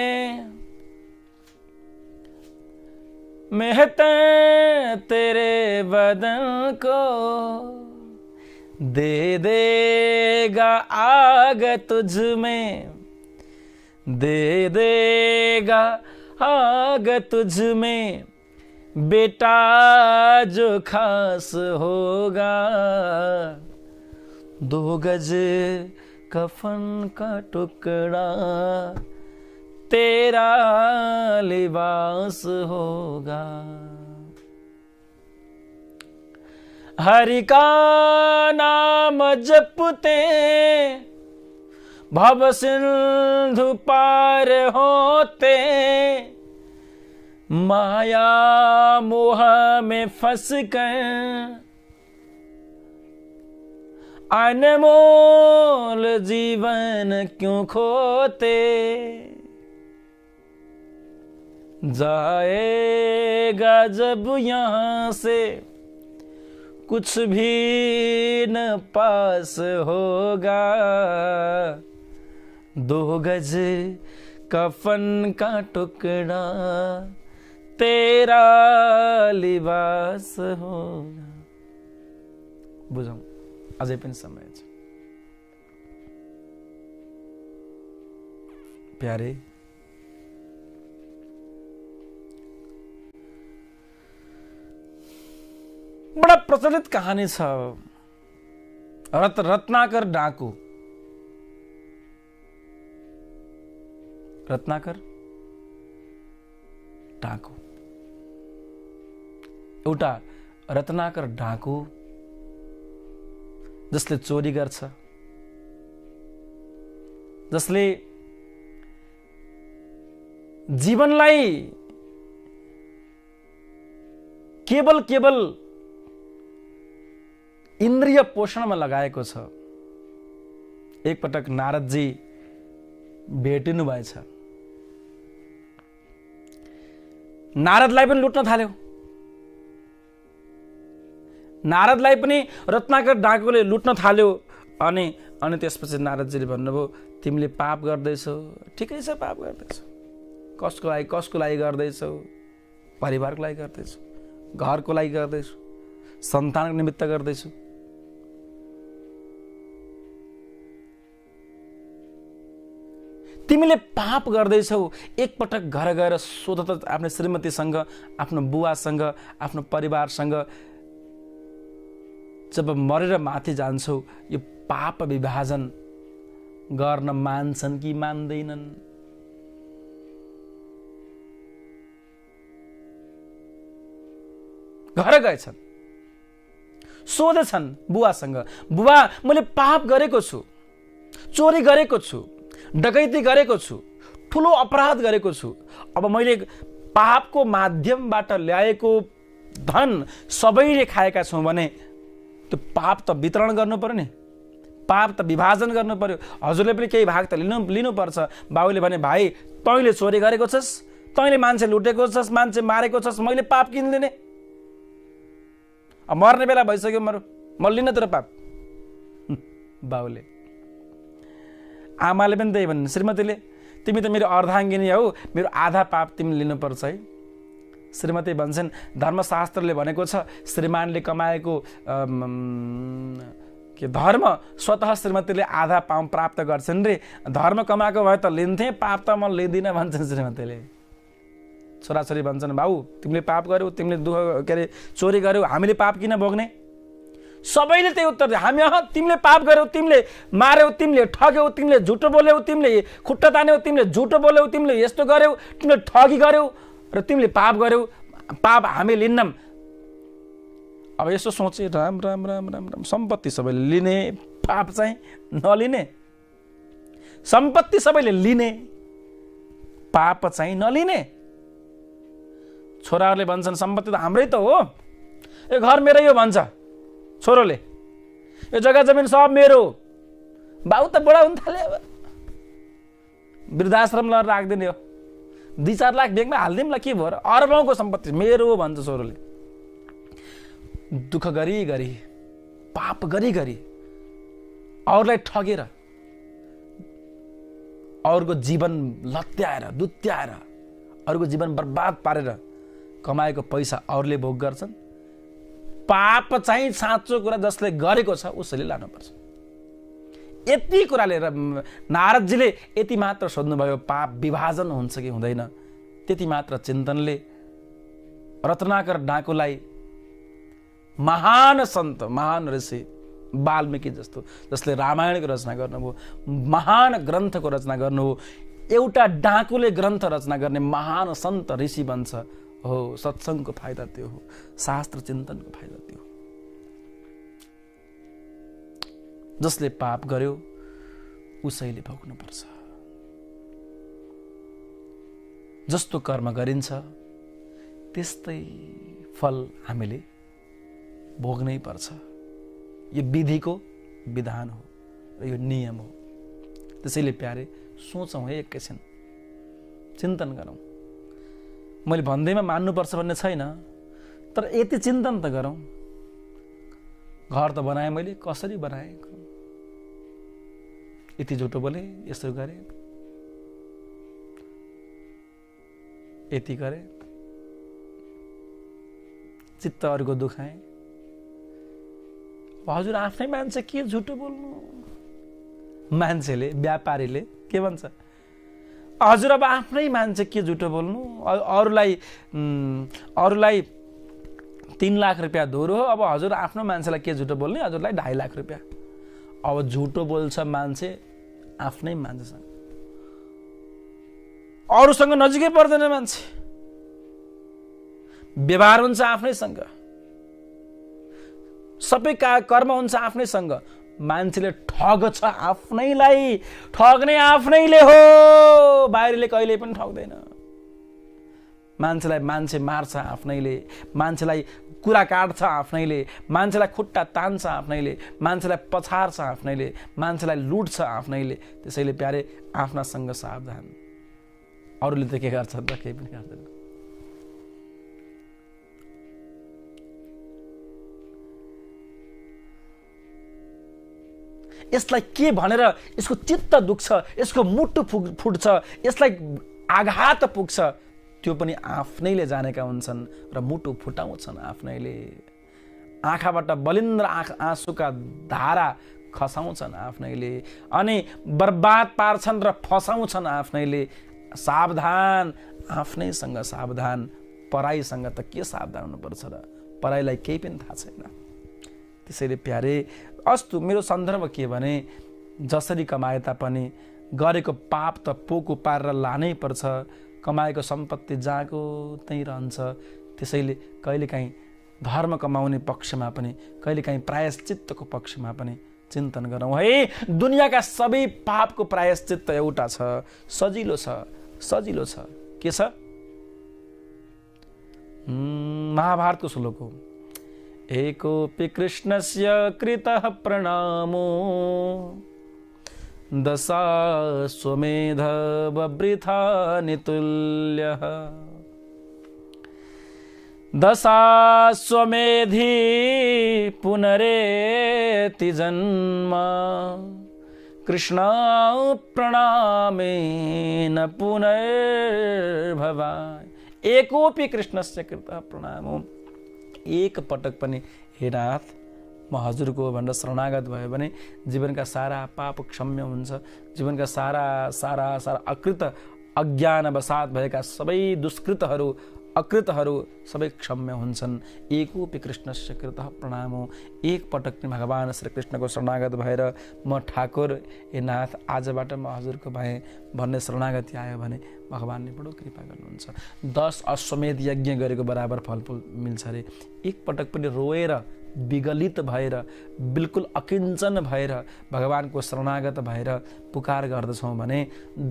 मेहतर तेरे बदन को, दे देगा आग तुझ में, दे देगा आग तुझ में, बेटा जो खास होगा, 2 गज कफन का टुकड़ा तेरा लिबास होगा। हरि का नाम जपते भव सिंधु पार होते, माया मोह में फंस कर अनमोल जीवन क्यों खोते। जाएगा जब यहाँ से कुछ भी न पास होगा, 2 गज कफन का टुकड़ा तेरा लिबास होगा। बुझौँ, अझै पनि समय छ प्यारे। बडा प्रचलित कहानी छ, रत्नाकर डाकु। रत्नाकर डाकु, एउटा रत्नाकर डाकु जसले चोरी गर्छ, जसले जीवनलाई केवल इन्द्रिय पोषणमा लगाएको छ। एकपटक नारदजी भेटिनु भएछ, नारदलाई पनि लुट्न थाल्यो। नारदलाई पनि रत्नाकर डाकुले लुट्न थाल्यो। अनि त्यसपछि नारदजीले भन्नुभयो, तिमीले पाप गर्दैछौ। ठिकै छ, पाप गर्दैछौ। कसको लागि गर्दैछौ? परिवारको लागि गर्दैछौ, घरको लागि गर्दैछौ, सन्तानको निमित्त गर्दैछौ। तिमीले पाप गर्दैछौ। एकपटक घर गएर सोध त आफ्नो श्रीमतीसँग, आफ्नो बुवासँग, आफ्नो परिवारसँग। जब मरेर माथि जान्छौ, यो पाप विभाजन गर्न मान्छन् कि मान्दैनन्? घर गएछन्, सोधेछन् बुवासँग, बुवा मैले पाप गरेको छु, चोरी गरेको छु, डकैती गरेको छु, ठुलो अपराध गरेको छु। अब मैले पापको माध्यमबाट ल्याएको धन सबैले खाएका छौँ भने त्यो पाप त वितरण गर्नु पर्यो नि, पाप त विभाजन गर्नु पर्यो। हजुरले पनि केही भाग त लिनुपर्छ। बाबुले भने, भाइ तैँले चोरी गरेको छस्, तैँले मान्छे लुटेको छस्, मान्छे मारेको छस्, मैले पाप किन लिने? अब मर्ने बेला भइसक्यो, म लिन तेरो पाप। बाबुले, आमाले पनि त्यही भन्नु, श्रीमतीले तिमी त मेरो अर्धाङ्गिनी हौ, मेरो आधा पाप तिमीले लिनुपर्छ है। श्रीमती भन्छन्, धर्मशास्त्रले भनेको छ श्रीमानले कमाएको कि धर्म स्वतः श्रीमतीले आधा पाउ प्राप्त गर्छन् रे, धर्म कमाएको भए त लिन्थे, पाप त म लिँदिनँ भन्छन् श्रीमतीले। छोराछोरी भन्छन् बाबु तिमीले पाप गर्यौ, तिमीले दुःख के अरे चोरी गर्यौ, हामीले पाप किन भोग्ने? सबैले त्यही उत्तर दिए, हामी तिमीले पाप गर्यौ, तिमीले मार्यौ, तिमीले ठग्यौ, तिमीले झुटो बोल्यौ, तिमीले खुट्टा तान्यौ, तिमीले झुटो बोल्यौ, तिमीले यस्तो गर्यौ, तिमीले ठगी गर्यौ र तिमीले पाप गर्यौ, पाप हामी लिन्नौँ। अब यसो सोचे राम राम राम राम राम, सम्पत्ति सबैले लिने, पाप चाहिँ नलिने। सम्पत्ति सबैले लिने, पाप चाहिँ नलिने। छोराहरूले भन्छन् सम्पत्ति त हाम्रै त हो, यो घर मेरै हो भन्छ छोरोले, यो जग्गा जमिन सब मेरो। बाउ त बुढा हुन थाल्यो, अब वृद्धाश्रम लगेर राखिदिने हो, 2-4 लाख ब्याङ्कमा हालिदिउँ ल, के भयो र, अरबौँको सम्पत्ति मेरो भन्छ छोरोले। दुःख गरी गरी, पाप गरी गरी, अरूलाई ठगेर, अरूको जीवन लत्याएर दुत्याएर, अरूको जीवन बर्बाद पारेर कमाएको पैसा अरूले भोग गर्छन्। पाप चाहिँ साँचो कुरा जसले गरेको छ उसैले लानुपर्छ। यति कुराले नारदजीले यति मात्र सोध्नुभयो, पाप विभाजन हुन्छ कि हुँदैन? त्यति मात्र चिन्तनले रत्नाकर डाकुलाई महान सन्त, महान ऋषि वाल्मीकि जस्तो, जसले रामायणको रचना गर्नुभयो, महान ग्रन्थको रचना गर्नुभयो, एउटा डाकुले ग्रन्थ रचना गर्ने महान सन्त ऋषि बन्छ। हो, सत्सङ्गको फाइदा त्यो हो, शास्त्र चिन्तनको फाइदा त्यो हो। जसले पाप गर्यो उसैले भोग्नुपर्छ। जस्तो कर्म गरिन्छ त्यस्तै फल हामीले भोग्नै पर्छ। यो विधिको विधान हो र यो नियम हो। त्यसैले प्यारे सोचौँ है, एकैछिन चिन्तन गरौँ। मैले भन्दैमा मान्नुपर्छ भन्ने छैन, तर यति चिन्तन त गरौँ। घर त बनाएँ मैले, कसरी बनाएँ? यति झुटो बोले, यसो गरेँ, यति गरेँ, चित्त अरूको दुखाएँ। हजुर आफ्नै मान्छे के झुटो बोल्नु? मान्छेले, व्यापारीले के भन्छ? हजुर अब आफ्नै मान्छे के झुटो बोल्नु? अरूलाई 3 लाख रुपियाँ दोहोरो हो, अब हजुर आफ्नो मान्छेलाई के झुटो बोल्ने? हजुरलाई 2.5 लाख रुपियाँ। अब झुटो बोल्छ मान्छे आफ्नै मान्छेसँग, अरूसँग नजिकै पर्दैन मान्छे। व्यवहार हुन्छ आफ्नैसँग, सबै कर्म हुन्छ आफ्नैसँग। मान्छेले ठग्छ आफ्नैलाई, ठग्ने आफ्नैले हो, बाहिरले कहिले पनि ठग्दैन। मान्छेलाई मान्छे मार्छ आफ्नैले, मान्छेलाई कुरा काट्छ आफ्नैले, मान्छेलाई खुट्टा तान्छ आफ्नैले, मान्छेलाई पछार्छ आफ्नैले, मान्छेलाई लुट्छ आफ्नैले। त्यसैले प्यारे आफ्नासँग सावधान। अरूले त के गर्छ त? केही पनि गर्दैन। यसलाई के भनेर यसको चित्त दुख्छ, यसको मुटु फुट्छ, यसलाई आघात पुग्छ, त्यो पनि आफ्नैले जानेका हुन्छन् र मुटु फुटाउँछन् आफ्नैले। आँखाबाट बलिन्द्र आँसुका धारा खसाउँछन् आफ्नैले, अनि बर्बाद पार्छन् र फसाउँछन् आफ्नैले। सावधान, आफ्नैसँग सावधान। पराईसँग त के सावधान हुनुपर्छ र? पराईलाई केही पनि थाहा छैन। त्यसैले प्यारे, अस्तु मेरो सन्दर्भ के भने, जसरी कमाए तापनि गरेको पाप त पोको पारेर लानै पर्छ। कमाएको सम्पत्ति जहाँको त्यहीँ रहन्छ। त्यसैले कहिलेकाहीँ धर्म कमाउने पक्षमा पनि, कहिलेकाहीँ प्रायश्चित्तको पक्षमा पनि चिन्तन गरौँ है। दुनियाँका सबै पापको प्रायश्चित्त एउटा छ, सजिलो छ, सजिलो छ। के छ? महाभारतको श्लोक हो, एकोऽपि कृष्णस्य कृतः प्रणामो दशाश्वमेधवृथा नितुल्यः। दशाश्वमेधी पुनरेति जन्म कृष्ण प्रणामेन पुनर्भवाय। एकोऽपि कृष्णस्य कृतः प्रणामो। एक पटक पनि हे नाथ म हजुरको भनेर शरणागत भयो भने जीवनका सारा पाप क्षम्य हुन्छ, जीवनका सारा सारा सारा अकृत अज्ञानवशात भएका सबै दुष्कृतहरू अकृतहरू सबै क्षम्य हुन्छन्। एकोपि कृष्णस्य कृतः प्रणामो, एक पटक भगवान श्रीकृष्णको शरणागत भएर म ठाकुर ए नाथ आजबाट म हजुरको भएँ भन्ने शरणागति आयो भने भगवानले बडो कृपा गर्नुहुन्छ। 10 अश्वमेध यज्ञ गरेको बराबर फलफुल मिल्छ अरे। एक पटक पनि रोएर विगलित भएर बिल्कुल अकिञ्चन भएर भगवानको शरणागत भएर पुकार गर्दछौँ भने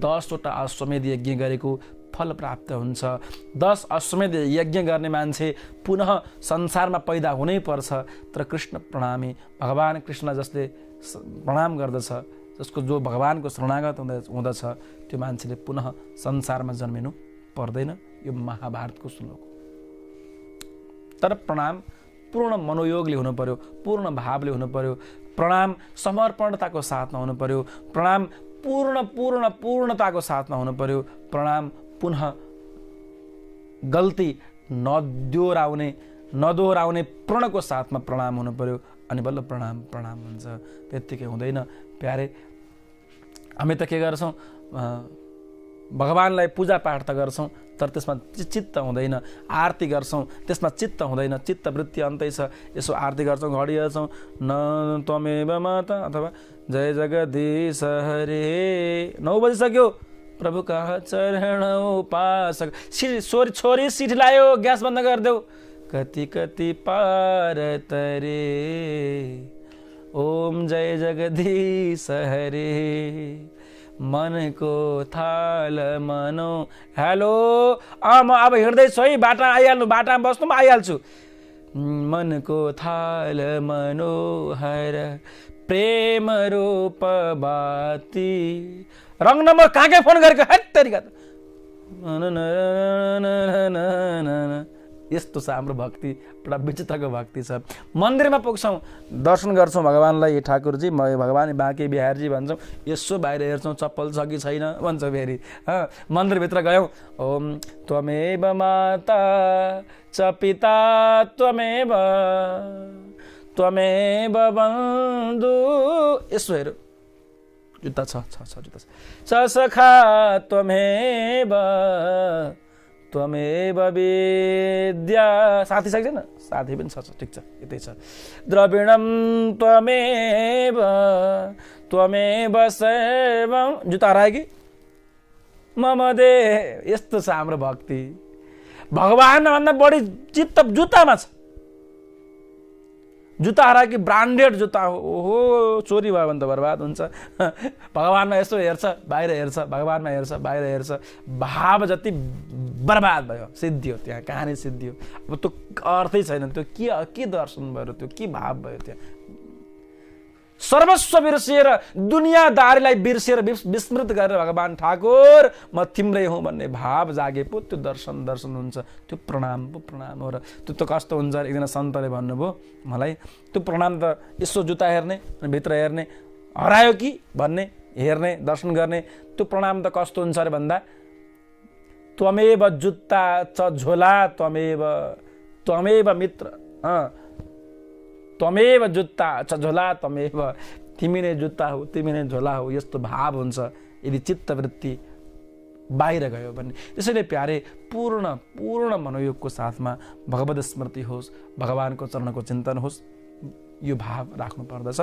10 वटा अश्वमेध यज्ञ गरेको फल प्राप्त हुन्छ। 10 अश्वमेध यज्ञ गर्ने मान्छे पुनः संसारमा पैदा हुनै पर्छ। तर कृष्ण प्रणामी भगवान कृष्ण जसले प्रणाम गर्दछ, जसको जो भगवानको शरणागत हुँदछ, त्यो मान्छेले पुनः संसारमा जन्मिनु पर्दैन। यो महाभारतको श्लोक। तर प्रणाम पूर्ण मनोयोगले हुनु पर्यो, पूर्ण भावले हुनु पर्यो। प्रणाम समर्पणताको साथमा हुनु पर्यो। प्रणाम पूर्णताको साथमा हुनु पर्यो। प्रणाम पुनः गल्ती नदोहोऱ्याउने प्रणको साथमा प्रणाम हुनु पर्यो। अनि बल्ल प्रणाम हुन्छ। त्यत्तिकै हुँदैन प्यारे। हामी त के गर्छौँ, भगवानलाई पूजा पाठ त गर्छौँ तर त्यसमा चित्त हुँदैन। आरती गर्छौँ त्यसमा चित्त हुँदैन, चित्तवृत्ति अन्तै छ। यसो आरती गर्छौँ, घडी हेर्छौँ, न त्वमेव माता अथवा जय जगदीश हरे, 9 बजिसक्यो, प्रभु कहाँ चरण उपासक, छोरी सिटी लायो, ग्यास बन्द गरिदेऊ, कति कति पार तरे, ओम जय जगदीश हरे, मनको थाल मनो। हेलो, म अब हिँड्दैछु है, बाटा आइहाल्नु, बाटामा बस्नु, म आइहाल्छु। मनको थाल मनोहर प्रेम रूप बाती, रङ नम्बर कहाँ फोन गरेको, हेत्तेरिका त। यस्तो छ हाम्रो भक्ति, एउटा विचित्रको भक्ति छ। मन्दिरमा पुग्छौँ, दर्शन गर्छौँ भगवानलाई, ठाकुरजी म भगवान बाँके बिहारजी भन्छौँ। यसो बाहिर हेर्छौँ चप्पल छ कि छैन भन्छ फेरि। मन्दिरभित्र गयौँ, ओम त्वमेव माता च पिता त्वमेव बन्धु, यसो हेर, जुत्ता छ जुत्ता छ सखा त्वमेव विद्या, साथी छ कि छैन, साथी पनि छ, ठिक छ, यतै छ। द्रविणम त्वमेव सर्वम, जुत्ता हरायो कि मम दे। यस्तो छ हाम्रो भक्ति। भगवानभन्दा बढी चित्त जुत्तामा छ। जुत्ता हरायो कि ब्रान्डेड जुत्ता हो, ओहो चोरी भयो भने त बर्बाद हुन्छ। भगवानमा यसो हेर्छ, बाहिर हेर्छ, भगवानमा हेर्छ, बाहिर हेर्छ, भाव जति बर्बाद भयो, सिद्धियो, त्यहाँ कहानी सिद्धियो। अब त्यो अर्थै छैन, त्यो के दर्शन भयो, त्यो के भाव भयो, त्यहाँ सर्वस्व बिर्सिएर दुनियाँदारीलाई बिर्सिएर विस्मृत गरेर भगवान ठाकुर म तिम्रै हुँ भन्ने भाव जागे पो त्यो दर्शन हुन्छ। त्यो प्रणाम हो। र त्यो त कस्तो हुन्छ, एकजना सन्तले भन्नुभयो मलाई, त्यो प्रणाम त यसो जुत्ता हेर्ने अनि भित्र हेर्ने, हरायो कि भन्ने, हेर्ने, दर्शन गर्ने, त्यो प्रणाम त कस्तो हुन्छ अरे भन्दा, त्वमेव जुत्ता च झोला त्वमेव मित्र, त्वमेव जुत्ता छ झोला त्वमेव, तिमी नै जुत्ता हो, तिमी नै झोला हो, यस्तो भाव हुन्छ यदि चित्तवृत्ति बाहिर गयो भने। त्यसैले प्यारे पूर्ण मनोयोगको साथमा भगवत स्मृति होस्, भगवानको चरणको चिन्तन होस्, यो भाव राख्नु पर्दछ।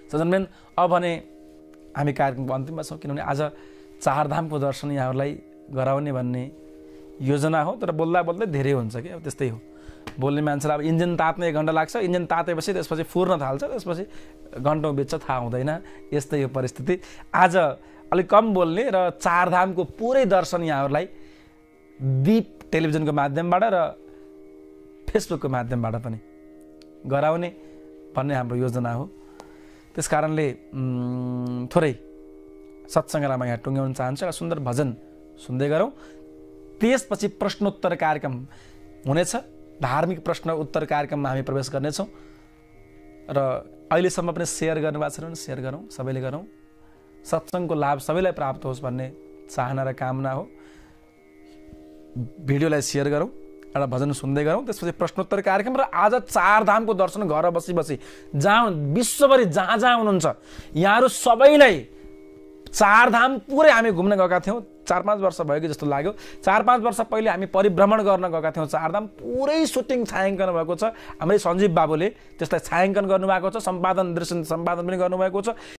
सजनमेन, अब भने हामी कार्यक्रमको अन्तिममा छौँ, किनभने आज 4 धामको दर्शन यहाँहरूलाई गराउने भन्ने योजना हो। तर बोल्दा धेरै हुन्छ कि, अब त्यस्तै हो। बोल्ने मान्छेलाई अब इन्जिन तात्ने 1 घन्टा लाग्छ, इन्जिन तातेपछि त्यसपछि फुर्न थाल्छ, त्यसपछि घन्टौँ बित्छ, थाहा हुँदैन। यस्तै यो परिस्थिति। आज अलिक कम बोल्ने र 4 धामको पुरै दर्शन यहाँहरूलाई दीप टेलिभिजनको माध्यमबाट र फेसबुकको माध्यमबाट पनि गराउने भन्ने हाम्रो योजना हो। त्यस कारणले थोरै सत्सङ्गलाई म यहाँ टुङ्ग्याउन चाहन्छु। एउटा सुन्दर भजन सुन्दै गरौँ, त्यसपछि प्रश्नोत्तर कार्यक्रम हुनेछ। धार्मिक प्रश्न उत्तर कार्यक्रममा हामी प्रवेश गर्नेछौँ र अहिलेसम्म पनि सेयर गर्नुभएको छ भने सेयर गरौँ, सबैले गरौँ। सत्सङ्गको लाभ सबैलाई प्राप्त होस् भन्ने चाहना र कामना हो। भिडियोलाई सेयर गरौँ, एउटा भजन सुन्दै गरौँ, त्यसपछि प्रश्नोत्तर कार्यक्रम। र आज चारधामको दर्शन घर बसी बसी जहाँ विश्वभरि जहाँ जहाँ हुनुहुन्छ यहाँहरू सबैलाई चारधाम पुरै हामी घुम्न गएका थियौँ। 4-5 वर्ष भयो कि जस्तो लाग्यो। 4-5 वर्ष पहिले हामी परिभ्रमण गर्न गएका थियौँ चारधाम। पुरै सुटिङ छायाङ्कन भएको छ। हाम्रै सञ्जीव बाबुले त्यसलाई छायाङ्कन गर्नुभएको छ, सम्पादन दृश्य सम्पादन पनि गर्नुभएको छ।